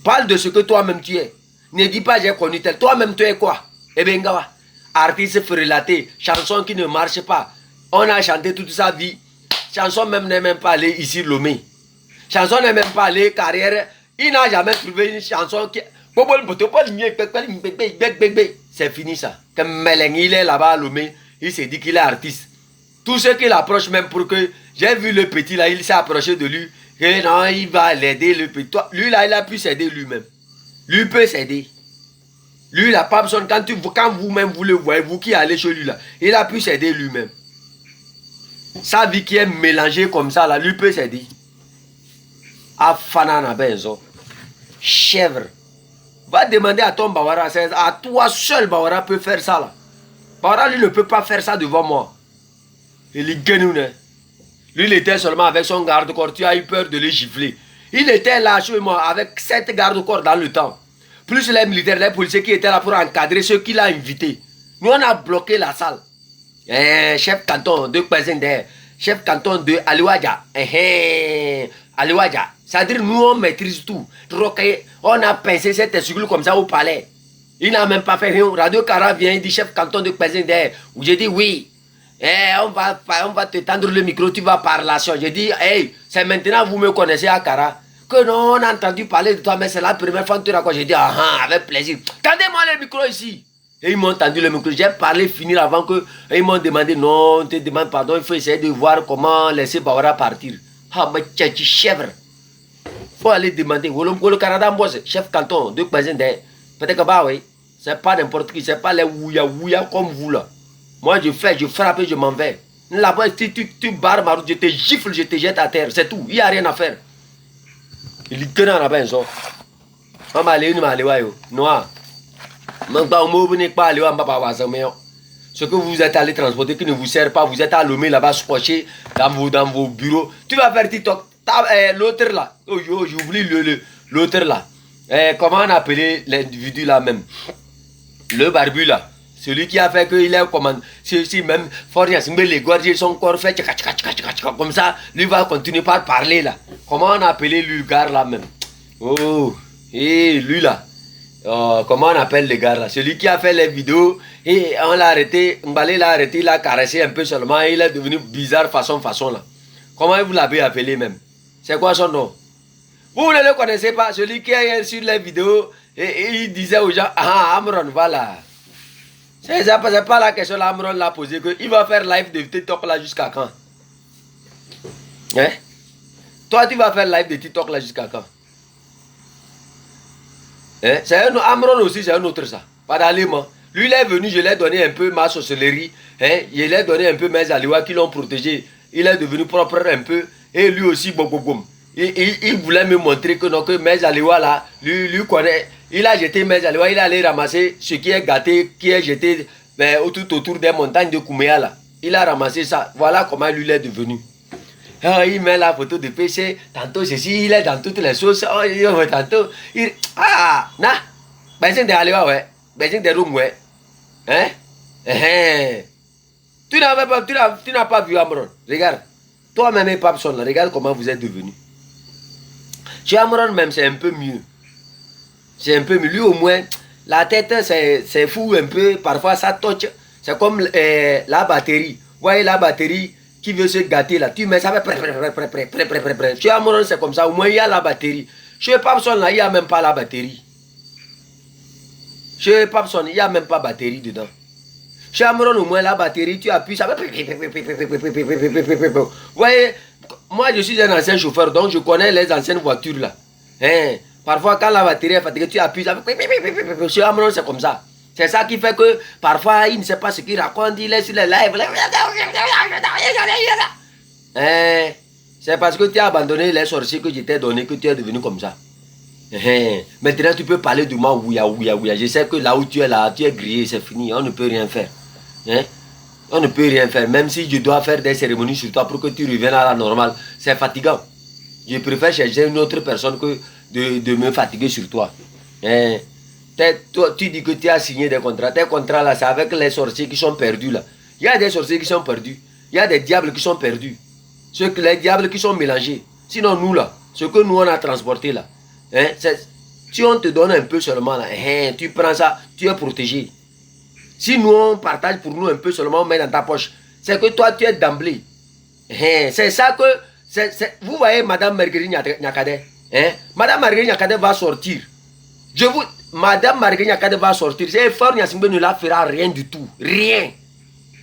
Parle de ce que toi-même tu es. Ne dis pas j'ai connu tel. Toi-même tu es quoi? Eh bien, artiste frelaté, chanson qui ne marche pas. On a chanté toute sa vie. Chanson même n'est même pas allée ici Lomé. Chanson n'est même pas allée carrière. Il n'a jamais trouvé une chanson qui... C'est fini ça. Comme il est là-bas à Lomé, il s'est dit qu'il est artiste. Tous ceux qui l'approchent même pour que... J'ai vu le petit là, il s'est approché de lui. Et non, il va l'aider le petit. Lui là, il a pu s'aider lui-même. Lui peut s'aider. Lui, il n'a pas besoin. Quand vous-même vous le voyez, vous qui allez chez lui là, il a pu s'aider lui-même. Sa vie qui est mélangée comme ça là, lui peut s'aider. Afanana benzo. Chèvre. Va demander à ton Bawara, à toi seul Bawara peut faire ça là. Bawara lui ne peut pas faire ça devant moi. Il est guénoune. Lui il était seulement avec son garde-corps, tu as eu peur de le gifler. Il était là chez moi avec 7 garde-corps dans le temps. Plus les militaires, les policiers qui étaient là pour encadrer ceux qu'il a invités. Nous on a bloqué la salle. Chef canton de Kwazende, chef canton de Aliwadja. Aliwadja. C'est-à-dire nous on maîtrise tout. On a pincé cette escule comme ça au palais. Il n'a même pas fait rien. Radio Cara vient, il dit chef canton de Kwazende. J'ai dit oui. On va te tendre le micro, tu vas par la chose. J'ai dit, hey, c'est maintenant vous me connaissez à Cara. Que non, on a entendu parler de toi, mais c'est la première fois que tu racontes. J'ai dit, avec plaisir. Tendez-moi le micro ici. Et ils m'ont tendu le micro. J'ai parlé finir avant que. Et ils m'ont demandé, non, on te demande pardon, il faut essayer de voir comment laisser Bawara partir. Ah, mais tchatchi chèvre. Il faut aller demander. Le Canada, chef canton de Kwazende. Peut-être que bah oui, c'est pas n'importe qui, c'est pas les ouya comme vous là. Moi je fais, je frappe et je m'en vais. Là-bas, tu barres ma route, je te gifle, je te jette à terre, c'est tout. Il n'y a rien à faire. Il est que dans la benzo. Maman, allez, nous allez, ouais, noir. Ce que vous êtes allé transporter qui ne vous sert pas, vous êtes à Lomé là-bas, scotché dans vos bureaux. Tu vas faire TikTok. L'autre là, oh, j'oublie l'autre là. Comment on appelait l'individu là même? Le barbu là. Celui qui a fait qu'il est comme si même fort les gorges son corps fait comme ça, lui va continuer par parler là. Comment on appelait lui le gars là même? Oh, et lui là. Comment on appelle le gars là? Celui qui a fait les vidéos et on l'a arrêté, Mbalé l'a arrêté, il a caressé un peu seulement et il est devenu bizarre façon là. Comment vous l'avez appelé même? C'est quoi son nom? Vous ne le connaissez pas, celui qui est sur les vidéos Et il disait aux gens, ah, Amron, voilà. C'est pas la question, là, Amron l'a posé, qu'il va faire live de TikTok là jusqu'à quand? Hein? Toi, tu vas faire live de TikTok là jusqu'à quand? Hein? Amron aussi, c'est un autre ça. Pas d'aller, moi. Lui, il est venu, je lui ai donné un peu ma sorcellerie. Hein? Je lui ai donné un peu mes aliwas qui l'ont protégé. Il est devenu propre un peu. Et lui aussi, il voulait me montrer que, non, que mes aliwas là, lui connaît. Il a jeté mes aliwas, il allait ramasser ce qui est gâté, qui est jeté tout autour des montagnes de Kouméa là. Il a ramassé ça. Voilà comment lui est devenu. Il met la photo de péché. Tantôt ceci, il est dans toutes les choses. Tantôt, Beijing de aliwas, ouais. Beijing de Roum, ouais. Hein? Tu n'as pas vu Amron. Regarde. Toi-même et Papson, regarde comment vous êtes devenus. Chez Amron même, c'est un peu mieux. C'est un peu mieux. Lui au moins, la tête, c'est fou un peu. Parfois, ça touche. C'est comme la batterie. Vous voyez la batterie qui veut se gâter là. Tu mets ça, prêt. Chez Amron, c'est comme ça. Au moins, il y a la batterie. Chez Papson, là, il n'y a même pas la batterie. Chez Papson, il n'y a même pas batterie dedans. Chez Amron, au moins, la batterie, tu appuies, ça va. Vous voyez, moi, je suis un ancien chauffeur, donc je connais les anciennes voitures là. Hein? Parfois, quand la batterie est fatiguée, tu appuies, ça va. Chez Amron, c'est comme ça. C'est ça qui fait que, parfois, il ne sait pas ce qu'il raconte, il est sur les lives. Hein? C'est parce que tu as abandonné les sorciers que je t'ai donné que tu es devenu comme ça. Maintenant, tu peux parler de moi, ouya. Je sais que là où tu es grillé, c'est fini, on ne peut rien faire. Hein? On ne peut rien faire, même si je dois faire des cérémonies sur toi pour que tu reviennes à la normale. C'est fatigant. Je préfère chercher une autre personne que de me fatiguer sur toi. Hein? Toi, tu dis que tu as signé des contrats. Tes contrats là, c'est avec les sorciers qui sont perdus là. Il y a des sorciers qui sont perdus. Il y a des diables qui sont perdus. Les diables qui sont mélangés. Sinon, nous là, ce que nous on a transporté là. Hein? Si on te donne un peu seulement là, tu prends ça, tu es protégé. Si nous on partage pour nous un peu seulement, on met dans ta poche. C'est que toi tu es d'emblée. C'est ça que... vous voyez Madame Marguerite Nyakade. Madame Marguerite Nyakade va sortir. Madame Marguerite Nyakade va sortir. C'est fort, Nyasimbe ne la fera rien du tout. Rien.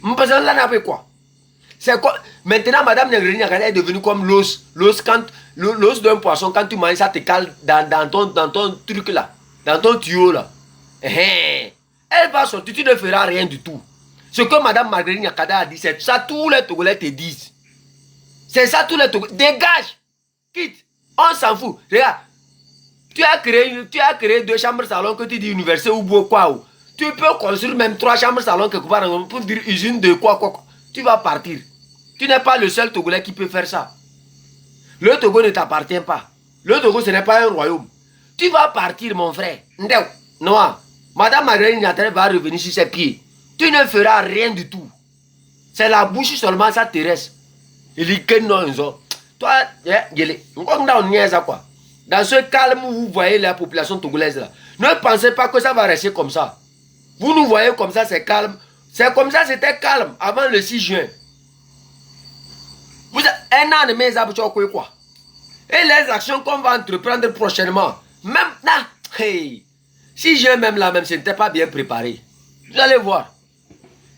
Là n'a pas quoi. C'est quoi? Maintenant, Madame Marguerite Nyakade est devenue comme l'os. L'os d'un poisson, quand tu manges ça, te cale dans ton truc là. Dans ton tuyau là. Elle va sortir, tu ne feras rien du tout. Ce que Madame Marguerite Nyakade a dit, c'est ça, tous les Togolais te disent. C'est ça, tous les Togolais. Dégage! Quitte! On s'en fout. Regarde, tu as créé 2 chambres salon que tu dis université ou quoi. Tu peux construire même 3 chambres salon quelque part pour dire usine de quoi. Tu vas partir. Tu n'es pas le seul Togolais qui peut faire ça. Le Togo ne t'appartient pas. Le Togo, ce n'est pas un royaume. Tu vas partir, mon frère. Non. Madame Marguerite Nyakade va revenir sur ses pieds. Tu ne feras rien du tout. C'est la bouche seulement, ça te reste. Il dit que non, toi, dans ce calme où vous voyez la population togolaise là, ne pensez pas que ça va rester comme ça. Vous nous voyez comme ça, c'est calme. C'est comme ça, c'était calme avant le 6 juin. Vous avez un an de mes habitudes, quoi. Et les actions qu'on va entreprendre prochainement, même là, 6 juin même là, même, ce n'était pas bien préparé. Vous allez voir.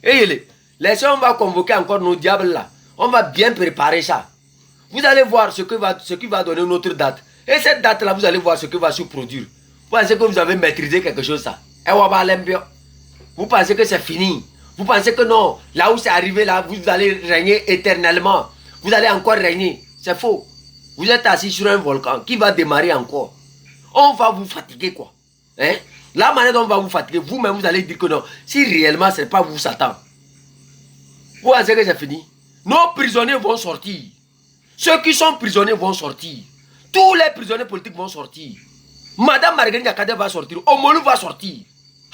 Et laissez, on va convoquer encore nos diables là. On va bien préparer ça. Vous allez voir ce qui va donner notre date. Et cette date là, vous allez voir ce qui va se produire. Vous pensez que vous avez maîtrisé quelque chose ça. Vous pensez que c'est fini. Vous pensez que non, là où c'est arrivé là, vous allez régner éternellement. Vous allez encore régner. C'est faux. Vous êtes assis sur un volcan qui va démarrer encore. On va vous fatiguer quoi. La manière dont on va vous fatiguer, vous-même vous allez dire que non. Si réellement ce n'est pas vous Satan. Vous pensez que c'est fini. Nos prisonniers vont sortir. Ceux qui sont prisonniers vont sortir. Tous les prisonniers politiques vont sortir. Madame Marguerite Nyakade va sortir. Omolu va sortir.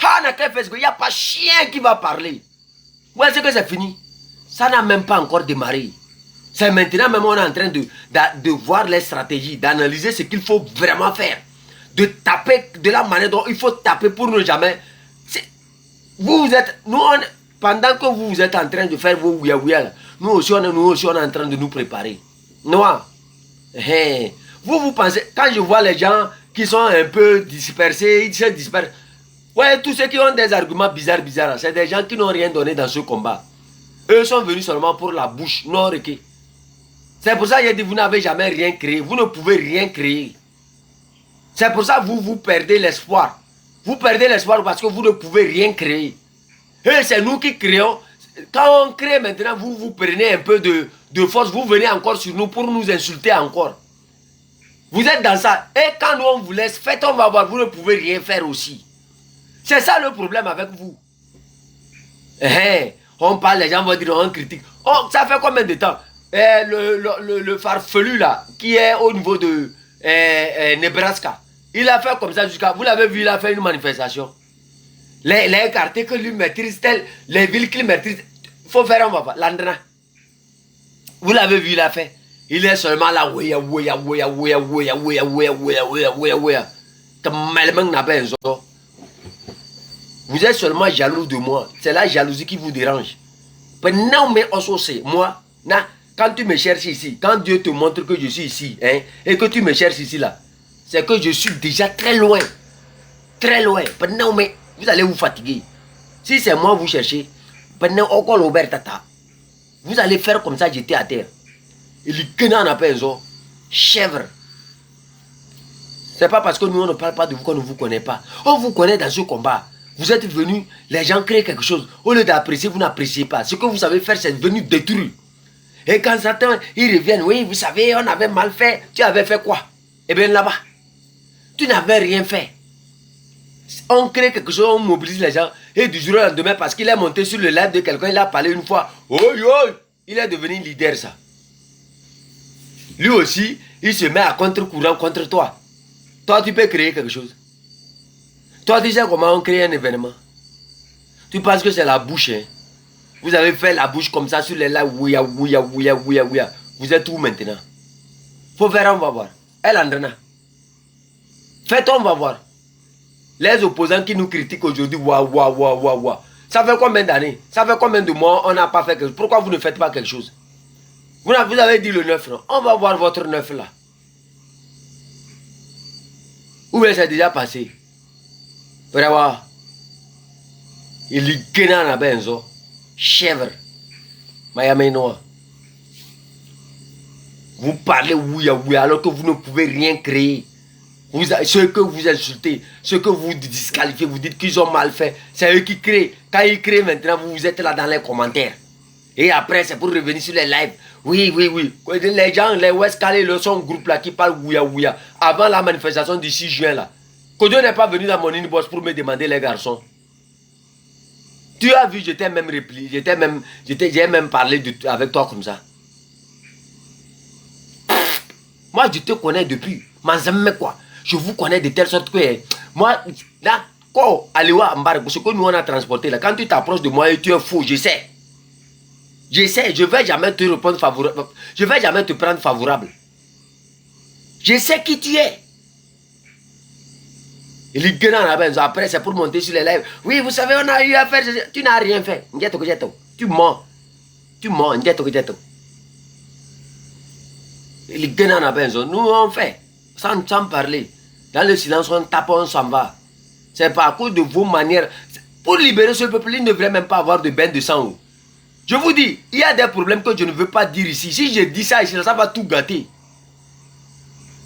Il n'y a pas chien qui va parler. Vous pensez que c'est fini. Ça n'a même pas encore démarré. C'est maintenant même on est en train de voir les stratégies, d'analyser ce qu'il faut vraiment faire. De taper de la manière dont il faut taper pour ne jamais... pendant que vous êtes en train de faire vos ouya-ouya, nous aussi on est en train de nous préparer. Non. Vous pensez, quand je vois les gens qui sont un peu dispersés, ils se dispersent. Ouais, tous ceux qui ont des arguments bizarres, c'est des gens qui n'ont rien donné dans ce combat. Eux sont venus seulement pour la bouche, non requis. C'est pour ça que j'ai dit, vous n'avez jamais rien créé, vous ne pouvez rien créer. C'est pour ça que vous perdez l'espoir. Vous perdez l'espoir parce que vous ne pouvez rien créer. Et c'est nous qui créons. Quand on crée maintenant, vous prenez un peu de force, vous venez encore sur nous pour nous insulter encore. Vous êtes dans ça. Et quand nous on vous laisse, faites, on va voir, vous ne pouvez rien faire aussi. C'est ça le problème avec vous. On parle, les gens vont dire, on critique. Oh, ça fait combien de temps? Le farfelu là, qui est au niveau de Nebraska, il a fait comme ça jusqu'à... Vous l'avez vu, il a fait une manifestation. Les quartiers que lui maîtrise, les villes qu'il maîtrise, il faut faire un papa. L'Andana. Vous l'avez vu, il a fait. Il est seulement là, vous êtes seulement jaloux de moi. C'est la jalousie qui vous dérange. Mais moi, quand tu me cherches ici, quand Dieu te montre que je suis ici, hein, et que tu me cherches ici là, c'est que je suis déjà très loin. Très loin. Mais vous allez vous fatiguer. Si c'est moi vous cherchez, vous allez faire comme ça, jeter à terre. Il y a un chèvre. C'est pas parce que nous on ne parle pas de vous qu'on ne vous connaît pas. On vous connaît dans ce combat. Vous êtes venus, les gens créent quelque chose. Au lieu d'apprécier, vous n'appréciez pas. Ce que vous savez faire, c'est venu détruire. Et quand certains, ils reviennent, oui, vous savez, on avait mal fait. Tu avais fait quoi? Eh bien là-bas, tu n'avais rien fait. On crée quelque chose, on mobilise les gens. Et du jour au lendemain, parce qu'il est monté sur le live de quelqu'un, il a parlé une fois. Il est devenu leader, ça. Lui aussi, il se met à contre-courant contre toi. Toi, tu peux créer quelque chose. Toi, tu sais comment on crée un événement. Tu penses que c'est la bouche, hein? Vous avez fait la bouche comme ça sur les lives. Vous êtes où maintenant? Faut faire, on va voir. Elle Andrena. Faites, on va voir. Les opposants qui nous critiquent aujourd'hui, ça fait combien d'années? Ça fait combien de mois on n'a pas fait quelque chose? Pourquoi vous ne faites pas quelque chose? Vous avez dit le 9, non? On va voir votre 9 là. Où est-ce que c'est déjà passé? Vraiment. Il y a un benzo. Chèvre. Miami Noir. Vous parlez alors que vous ne pouvez rien créer. Ceux que vous insultez, ceux que vous disqualifiez, vous dites qu'ils ont mal fait, c'est eux qui créent. Quand ils créent maintenant, vous êtes là dans les commentaires. Et après, c'est pour revenir sur les lives. Oui. Les gens, les West Calais, son groupe là qui parle avant la manifestation du 6 juin là. Kodio n'est pas venu dans mon inbox pour me demander les garçons. Tu as vu, j'étais même replié, j'ai même parlé avec toi comme ça. Moi, je te connais depuis. Mais quoi? Je vous connais de telle sorte que moi, là, ce que nous on a transporté là, quand tu t'approches de moi et tu es faux, je sais. Je sais, je ne vais jamais te répondre favorable. Je ne vais jamais te prendre favorable. Je sais qui tu es. Il est gueule dans la benzo. Après, c'est pour monter sur les lèvres. Oui, vous savez, on a eu à faire. Tu n'as rien fait. Tu mens. Tu mens. Il est gueule dans la benzo. Nous, on fait. Sans parler. Dans le silence, on tape, on s'en va. C'est pas à cause de vos manières. Pour libérer ce peuple, il ne devrait même pas avoir de bain de sang. Je vous dis, il y a des problèmes que je ne veux pas dire ici. Si je dis ça ici, ça va tout gâter.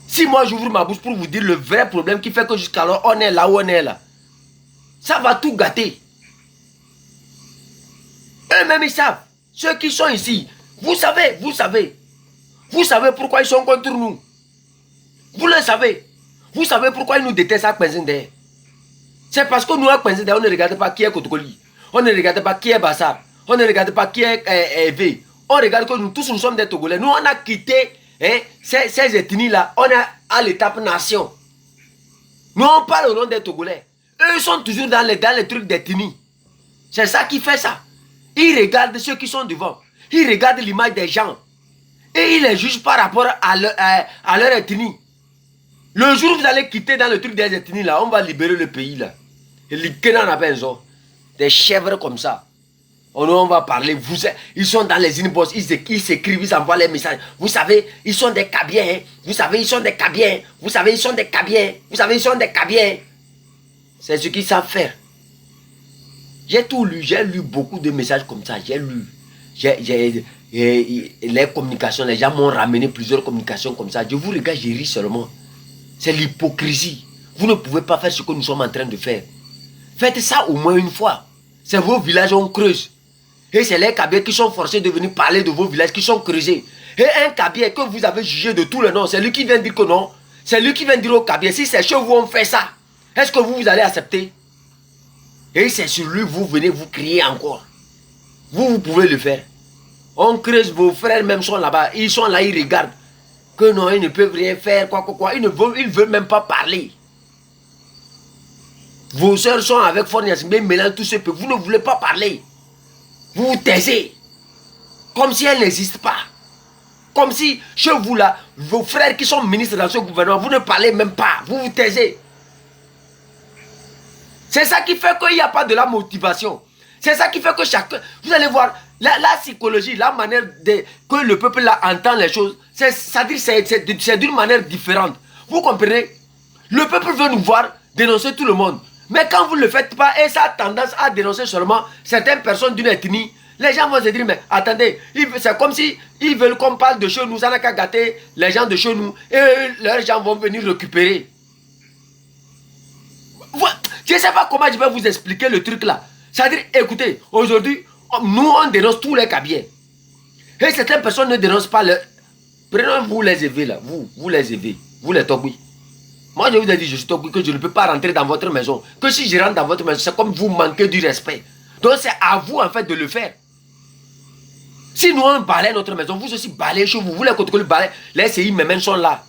Si moi j'ouvre ma bouche pour vous dire le vrai problème qui fait que jusqu'alors on est là où on est là, ça va tout gâter. Eux-mêmes ils savent. Ceux qui sont ici, vous savez pourquoi ils sont contre nous. Vous le savez. Vous savez pourquoi ils nous détestent à Penzinde. C'est parce que nous à Penzinde, on ne regarde pas qui est Kotokoli. On ne regarde pas qui est Bassar. On ne regarde pas qui est V. On regarde que nous tous nous sommes des Togolais. Nous on a quitté ces ethnies-là. On est à l'étape nation. Nous on parle au nom des Togolais. Eux sont toujours dans les trucs d'ethnie. C'est ça qui fait ça. Ils regardent ceux qui sont devant. Ils regardent l'image des gens. Et ils les jugent par rapport à leur ethnie. Le jour où vous allez quitter dans le truc des ethnies là, on va libérer le pays là. Et les Kenan a besoin des chèvres comme ça. On va parler. Ils sont dans les inbox, ils s'écrivent, ils envoient les messages. Vous savez, ils sont des cabiens. Hein? Vous savez, ils sont des cabiens. Vous savez, ils sont des cabiens. Vous savez, ils sont des cabiens. C'est ce qu'ils savent faire. J'ai tout lu. J'ai lu beaucoup de messages comme ça. J'ai lu. Les communications, les gens m'ont ramené plusieurs communications comme ça. Je vous regarde, je ris seulement. C'est l'hypocrisie. Vous ne pouvez pas faire ce que nous sommes en train de faire. Faites ça au moins une fois. C'est vos villages, on creuse. Et c'est les Kabyles qui sont forcés de venir parler de vos villages qui sont creusés. Et un Kabyle que vous avez jugé de tout le nom, c'est lui qui vient dire que non. C'est lui qui vient dire au Kabyles, si c'est chez vous on fait ça, est-ce que vous allez accepter? Et c'est sur lui vous venez vous crier encore. Vous pouvez le faire. On creuse, vos frères même sont là-bas. Ils sont là, ils regardent. Que non, ils ne peuvent rien faire, quoi. Ils ne veulent même pas parler. Vos soeurs sont avec Fornia Singbe, mélangent tout ce peu. Vous ne voulez pas parler. Vous vous taisez. Comme si elles n'existent pas. Comme si, chez vous là, vos frères qui sont ministres dans ce gouvernement, vous ne parlez même pas. Vous vous taisez. C'est ça qui fait qu'il n'y a pas de la motivation. C'est ça qui fait que chacun... Vous allez voir, la psychologie, la manière que le peuple là entend les choses, c'est d'une manière différente. Vous comprenez? Le peuple veut nous voir dénoncer tout le monde. Mais quand vous ne le faites pas, et ça a tendance à dénoncer seulement certaines personnes d'une ethnie, les gens vont se dire, mais attendez, c'est comme si ils veulent qu'on parle de chez nous, ça n'a qu'à gâter les gens de chez nous, et leurs gens vont venir récupérer. Je ne sais pas comment je vais vous expliquer le truc là. C'est-à-dire, écoutez, aujourd'hui, nous on dénonce tous les Kabyles. Et certaines personnes ne dénoncent pas le... Prenons vous les évés là, vous les évés, vous les Togui. Moi je vous ai dit, je suis Togui, que je ne peux pas rentrer dans votre maison. Que si je rentre dans votre maison, c'est comme vous manquez du respect. Donc c'est à vous en fait de le faire. Si nous on balaye notre maison, vous aussi balayez chez vous, vous les Kotokoli balayez, les CI même sont là.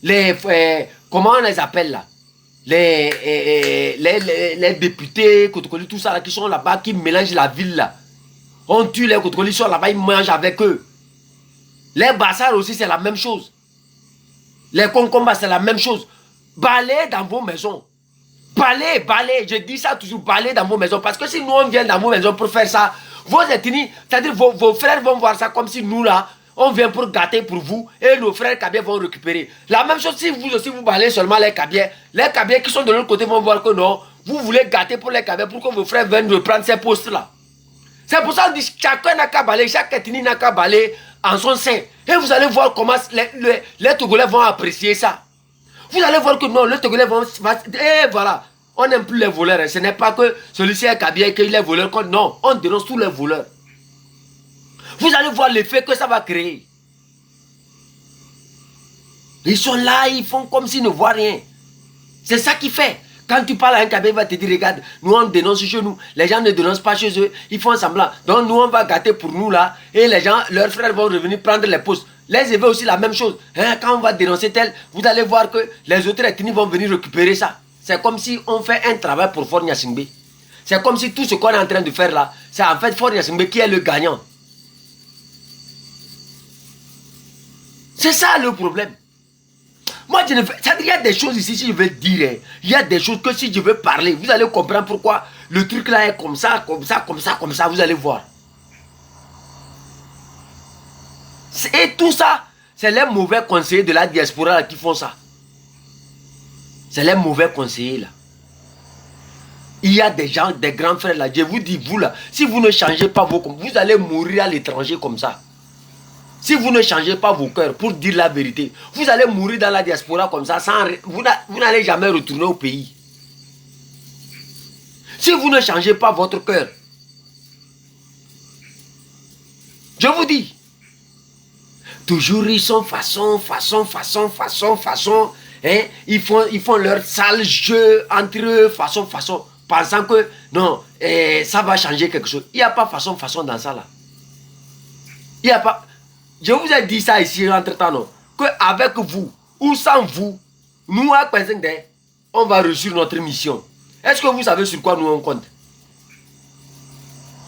Les... comment on les appelle là? Les députés, Kotokoli, tout ça là, qui sont là-bas, qui mélangent la ville là. On tue les Kotokoli, ils sont là-bas, ils mangent avec eux. Les Bassars aussi, c'est la même chose. Les Konkomba, c'est la même chose. Balayez dans vos maisons. Balayez, je dis ça toujours, balayez dans vos maisons. Parce que si nous, on vient dans vos maisons pour faire ça, vos ethnies, c'est-à-dire vos frères vont voir ça comme si nous là, on vient pour gâter pour vous et nos frères Kabyles vont récupérer. La même chose si vous aussi vous balayez seulement les Kabyles qui sont de l'autre côté vont voir que non, vous voulez gâter pour les Kabyles pour que vos frères viennent reprendre ces postes-là. C'est pour ça qu'on dit chacun n'a qu'à balayer, chaque ethnie n'a qu'à balayer en son sein. Et vous allez voir comment les Togolais vont apprécier ça. Vous allez voir que non, les Togolais vont... Et voilà, on n'aime plus les voleurs. Hein. Ce n'est pas que celui-ci est Kabyle qu'il est voleur. Non, on dénonce tous les voleurs. Vous allez voir l'effet que ça va créer. Ils sont là, ils font comme s'ils ne voient rien. C'est ça qui fait. Quand tu parles à un Kabyle, il va te dire, regarde, nous on dénonce chez nous. Les gens ne dénoncent pas chez eux, ils font semblant. Donc nous on va gâter pour nous là. Et les gens, leurs frères vont revenir prendre les postes. Les évêques aussi la même chose. Hein, quand on va dénoncer tel, vous allez voir que les autres ethnies vont venir récupérer ça. C'est comme si on fait un travail pour Fornia Singbe. C'est comme si tout ce qu'on est en train de faire là, c'est en fait Fornia Singbe qui est le gagnant. C'est ça le problème. Moi, je ne fais... Il y a des choses ici, si je veux dire, hein, il y a des choses que si je veux parler, vous allez comprendre pourquoi le truc là est comme ça, vous allez voir. Et tout ça, c'est les mauvais conseillers de la diaspora là, qui font ça. C'est les mauvais conseillers là. Il y a des gens, des grands frères là, je vous dis, vous là, si vous ne changez pas vos... Vous allez mourir à l'étranger comme ça. Si vous ne changez pas vos cœurs pour dire la vérité, vous allez mourir dans la diaspora comme ça, sans, vous n'allez jamais retourner au pays. Si vous ne changez pas votre cœur, je vous dis, toujours ils sont façon, hein, ils font leur sale jeu entre eux, façon, pensant que non, ça va changer quelque chose. Il n'y a pas façon dans ça là. Il n'y a pas... Je vous ai dit ça ici entre-temps, non? Qu'avec vous ou sans vous, nous, à Kwenzende, on va réussir notre mission. Est-ce que vous savez sur quoi nous on compte?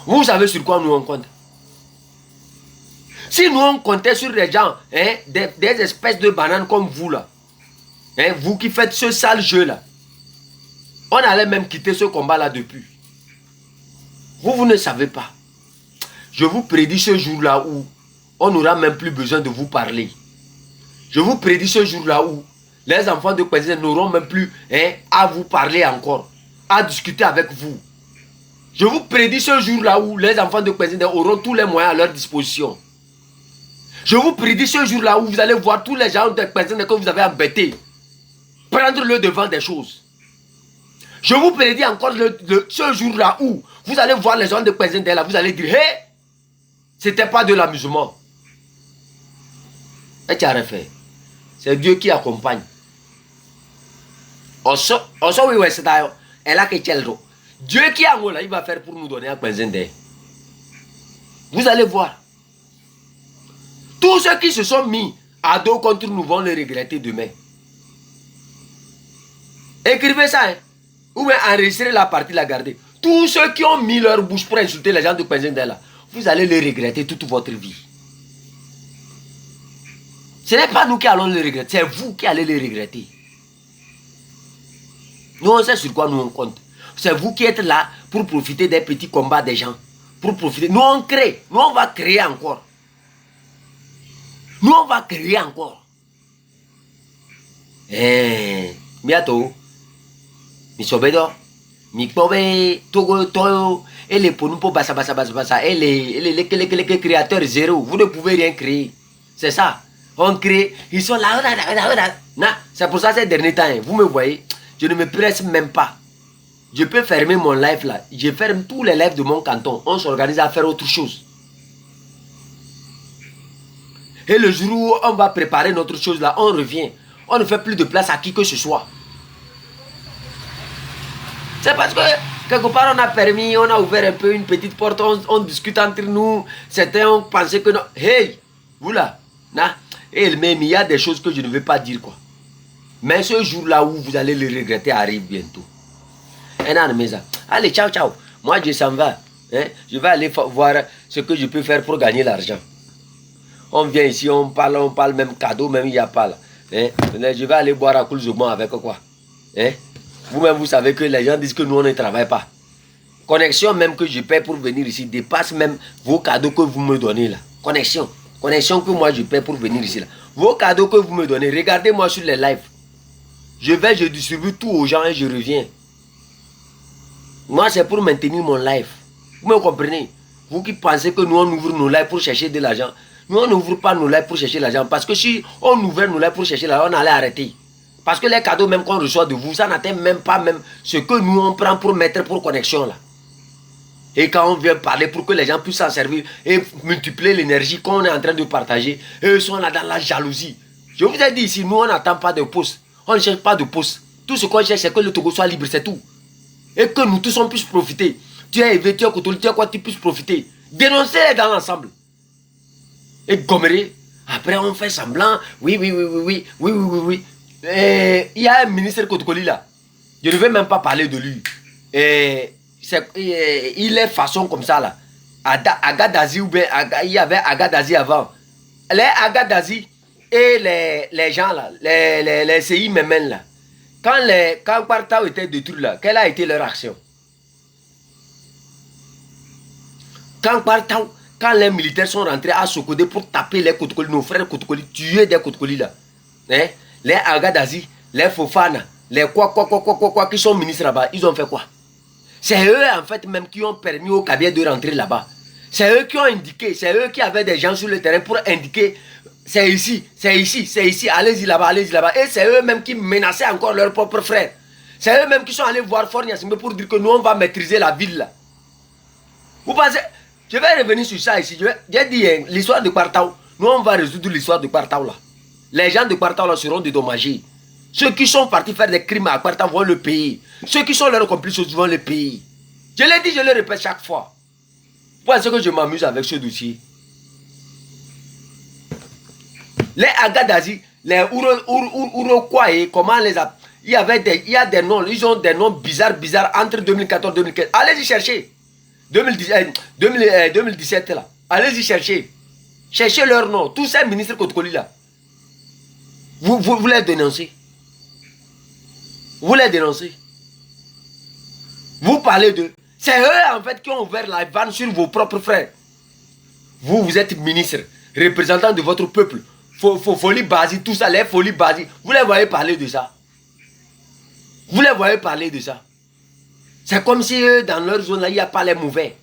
Vous savez sur quoi nous on compte? Si nous on comptait sur les gens, hein, des espèces de bananes comme vous là, hein, vous qui faites ce sale jeu là, on allait même quitter ce combat là depuis. Vous ne savez pas. Je vous prédis ce jour-là où on n'aura même plus besoin de vous parler. Je vous prédis ce jour-là où les enfants de Kpenzende n'auront même plus à vous parler encore, à discuter avec vous. Je vous prédis ce jour-là où les enfants de Kpenzende auront tous les moyens à leur disposition. Je vous prédis ce jour-là où vous allez voir tous les gens de Kpenzende que vous avez embêtés prendre le devant des choses. Je vous prédis encore ce jour-là où vous allez voir les gens de Kpenzende là, vous allez dire, hé, c'était pas de l'amusement. Et tu as refait. C'est Dieu qui accompagne. Dieu qui a là, il va faire pour nous donner à Kpenzende. Vous allez voir. Tous ceux qui se sont mis à dos contre nous vont le regretter demain. Écrivez ça, hein. Ou bien enregistrez la partie, la garder. Tous ceux qui ont mis leur bouche pour insulter les gens de Kpenzende là, vous allez le regretter toute votre vie. Ce n'est pas nous qui allons le regretter, c'est vous qui allez le regretter. Nous, on sait sur quoi nous on compte. C'est vous qui êtes là pour profiter des petits combats des gens. Pour profiter. Nous, on crée. Nous, on va créer encore. Nous, on va créer encore. Bientôt. Misobedo. Mikpobe. Togo. Togo. Et les pour nous pour bassa. Et les créateurs zéro. Vous ne pouvez rien créer. C'est ça. On crée. Ils sont là. C'est pour ça ces derniers temps. Vous me voyez. Je ne me presse même pas. Je peux fermer mon live là. Je ferme tous les lives de mon canton. On s'organise à faire autre chose. Et le jour où on va préparer notre chose là, on revient. On ne fait plus de place à qui que ce soit. C'est parce que quelque part on a permis, on a ouvert un peu une petite porte, on discute entre nous. Certains ont pensé que non. Hey, vous là, il y a des choses que je ne veux pas dire quoi. Mais ce jour-là où vous allez le regretter arrive bientôt. Allez, ciao, ciao. Moi, je s'en vais. Je vais aller voir ce que je peux faire pour gagner l'argent. On vient ici, on parle même cadeau, même il n'y a pas là. Je vais aller boire à Koulzoumon avec quoi. Vous-même, vous savez que les gens disent que nous, on ne travaille pas. Connexion même que je paie pour venir ici dépasse même vos cadeaux que vous me donnez là. Connexion. Connexion que moi, je paie pour venir ici là. Vos cadeaux que vous me donnez, regardez-moi sur les lives. Je distribue tout aux gens et je reviens. Moi, c'est pour maintenir mon live. Vous me comprenez? Vous qui pensez que nous, on ouvre nos lives pour chercher de l'argent. Nous, on n'ouvre pas nos lives pour chercher l'argent. Parce que si on ouvrait nos lives pour chercher l'argent, on allait arrêter. Parce que les cadeaux même qu'on reçoit de vous, ça n'atteint même pas même ce que nous, on prend pour mettre pour connexion là. Et quand on vient parler pour que les gens puissent s'en servir et multiplier l'énergie qu'on est en train de partager, eux sont là dans la jalousie. Je vous ai dit ici, nous, on n'attend pas de poste. On ne cherche pas de poste. Tout ce qu'on cherche, c'est que le Togo soit libre, c'est tout. Et que nous tous on puisse profiter. Tu es élevé, tu es Kotoli, tu es quoi, tu puisses profiter. Dénoncer dans l'ensemble. Et gommerer. Après on fait semblant. Oui. Il y a un ministre Kotoli là. Je ne vais même pas parler de lui. Il est façon comme ça là. Agadazi ou bien il y avait Agadazi avant. Les Agadazi et les gens là, les CI Memen là. Quand Kwartao était détruit là, quelle a été leur action? Quand les militaires sont rentrés à Sokodé pour taper les Kotkoli, nos frères Kotkoli, tuer des Kotkoli là, les Agadazi, les Fofana, les quoi, qui sont ministres là-bas, ils ont fait quoi? C'est eux en fait même qui ont permis au Kabia de rentrer là-bas. C'est eux qui ont indiqué, c'est eux qui avaient des gens sur le terrain pour indiquer c'est ici, allez-y là-bas, Et c'est eux-mêmes qui menaçaient encore leurs propres frères. C'est eux-mêmes qui sont allés voir Fort Gnassingbé pour dire que nous, on va maîtriser la ville là. Vous pensez, je vais revenir sur ça ici. J'ai dit l'histoire de Kwartao. Nous, on va résoudre l'histoire de Kwartao là. Les gens de Kwartao là seront dédommagés. Ceux qui sont partis faire des crimes à Kwartao vont le payer. Ceux qui sont leurs complices vont le payer. Je l'ai dit, je le répète chaque fois. Vous pensez que je m'amuse avec ce dossier? Les Agadazi, les Urokwaye, comment les a... Il y a des noms, ils ont des noms bizarres entre 2014 et 2015. Allez-y chercher. 2017 là. Allez-y chercher. Cherchez leurs noms. Tous ces ministres Kotkoli là. Vous les dénoncez. Vous les dénoncez. Vous parlez d'eux. C'est eux en fait qui ont ouvert la vanne sur vos propres frères. Vous êtes ministre, représentant de votre peuple. Folie Basi, tout ça, les folies Basi. Vous les voyez parler de ça. Vous les voyez parler de ça. C'est comme si dans leur zone là, il n'y a pas les mauvais.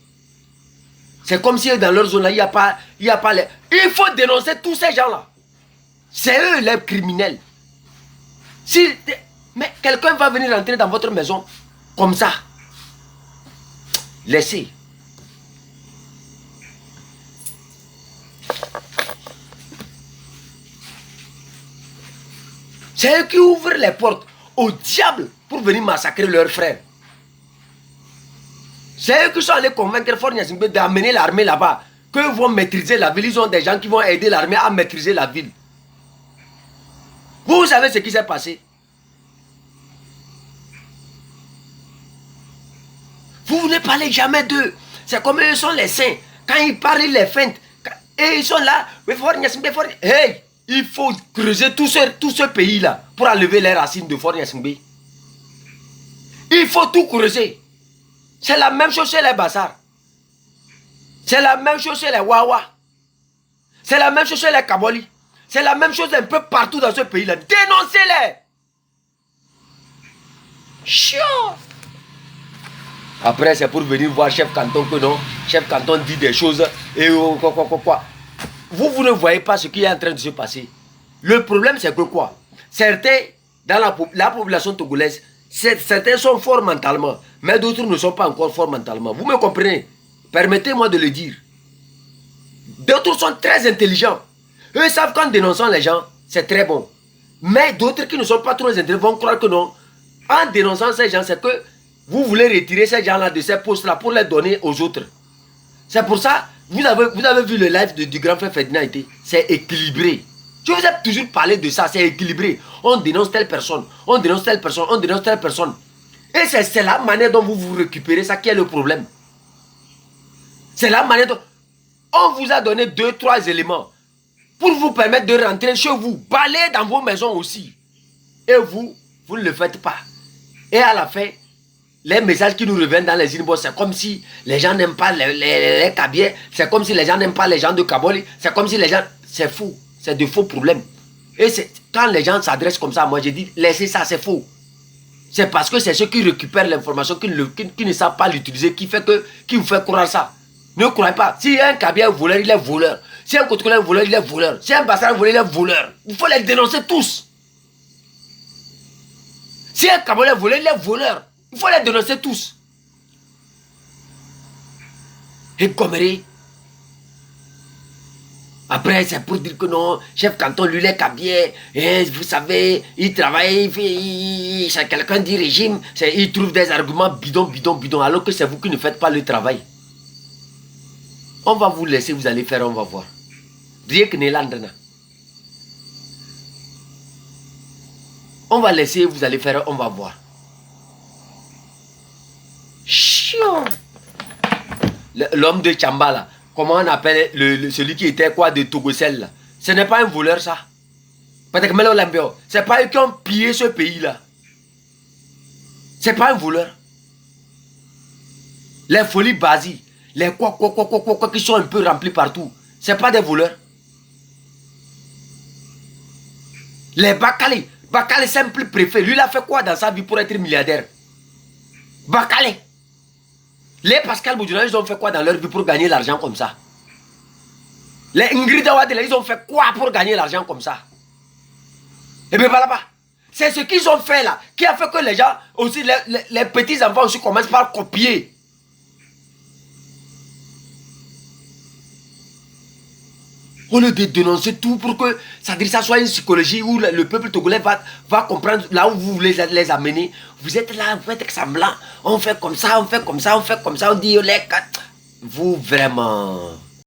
C'est comme si dans leur zone là, il n'y a pas les... Il faut dénoncer tous ces gens-là. C'est eux les criminels. Si... Mais quelqu'un va venir entrer dans votre maison comme ça. Laissez. C'est eux qui ouvrent les portes au diable pour venir massacrer leurs frères. C'est eux qui sont allés convaincre Fort Gnassingbé d'amener l'armée là-bas. Qu'eux vont maîtriser la ville. Ils ont des gens qui vont aider l'armée à maîtriser la ville. Vous savez ce qui s'est passé? Vous ne parlez jamais d'eux. C'est comme eux sont les saints. Quand ils parlent, ils les feintent. Et ils sont là. Hey, il faut creuser tout ce pays-là pour enlever les racines de Fort Gnassingbé. Il faut tout creuser. C'est la même chose chez les Bassars. C'est la même chose chez les Wawa. C'est la même chose chez les Kaboli. C'est la même chose un peu partout dans ce pays-là. Dénoncez-les. Chiant. Après, c'est pour venir voir chef canton que non. Chef canton dit des choses et quoi. Vous ne voyez pas ce qui est en train de se passer. Le problème, c'est que quoi? Certains, dans la population togolaise, certains sont forts mentalement, mais d'autres ne sont pas encore forts mentalement. Vous me comprenez? Permettez-moi de le dire. D'autres sont très intelligents. Eux savent qu'en dénonçant les gens, c'est très bon. Mais d'autres qui ne sont pas trop intelligents vont croire que non. En dénonçant ces gens, c'est que vous voulez retirer ces gens-là de ces postes-là pour les donner aux autres. C'est pour ça, vous avez vu le live du grand frère Ferdinand. C'est équilibré. Je vous ai toujours parlé de ça, c'est équilibré. On dénonce telle personne, on dénonce telle personne, on dénonce telle personne. Et c'est la manière dont vous récupérez ça qui est le problème. C'est la manière dont... On vous a donné 2-3 éléments pour vous permettre de rentrer chez vous, balayer dans vos maisons aussi. Et vous ne le faites pas. Et à la fin, les messages qui nous reviennent dans les inbox, c'est comme si les gens n'aiment pas les Kabiens, c'est comme si les gens n'aiment pas les gens de Kaboli, c'est comme si les gens... C'est faux, c'est de faux problèmes. Et quand les gens s'adressent comme ça, moi j'ai dit, laissez ça, c'est faux. C'est parce que c'est ceux qui récupèrent l'information, qui ne savent pas l'utiliser, qui vous fait croire ça. Ne croyez pas. Si un Kabien est voleur, il est voleur. Si un Kotokolo est voleur, il est voleur. Si un Bassar est voleur, il est voleur. Il faut les dénoncer tous. Si un Kaboli est voleur, il est voleur. Il faut les dénoncer tous. Et Gomeré. Après, c'est pour dire que non, chef canton, lui, il est Kabien. Et vous savez, il travaille, c'est quelqu'un du régime. Il trouve des arguments bidons, alors que c'est vous qui ne faites pas le travail. On va vous laisser, vous allez faire, on va voir. Rien que Nélandana. On va laisser, vous allez faire, on va voir. Chiant. L'homme de Tchamba là, comment on appelle celui qui était quoi de Togocel là? Ce n'est pas un voleur ça. Peut-être que c'est pas eux qui ont pillé ce pays là. C'est pas un voleur. Les folies Basi, les quoi qui sont un peu remplis partout, c'est pas des voleurs. Les Bakale, simple préfet, lui il a fait quoi dans sa vie pour être milliardaire? Bakale. Les Pascal Boudjoulan, ils ont fait quoi dans leur vie pour gagner l'argent comme ça? Les Ingrid Awadela, ils ont fait quoi pour gagner l'argent comme ça? Et bien voilà pas. C'est ce qu'ils ont fait là, qui a fait que les gens, aussi les petits enfants aussi commencent par copier. Au lieu de dénoncer tout pour que ça soit une psychologie où le peuple togolais va comprendre là où vous voulez les amener. Vous êtes là, vous faites semblant, on fait comme ça, on fait comme ça, on fait comme ça, on dit les quatre. Vous vraiment...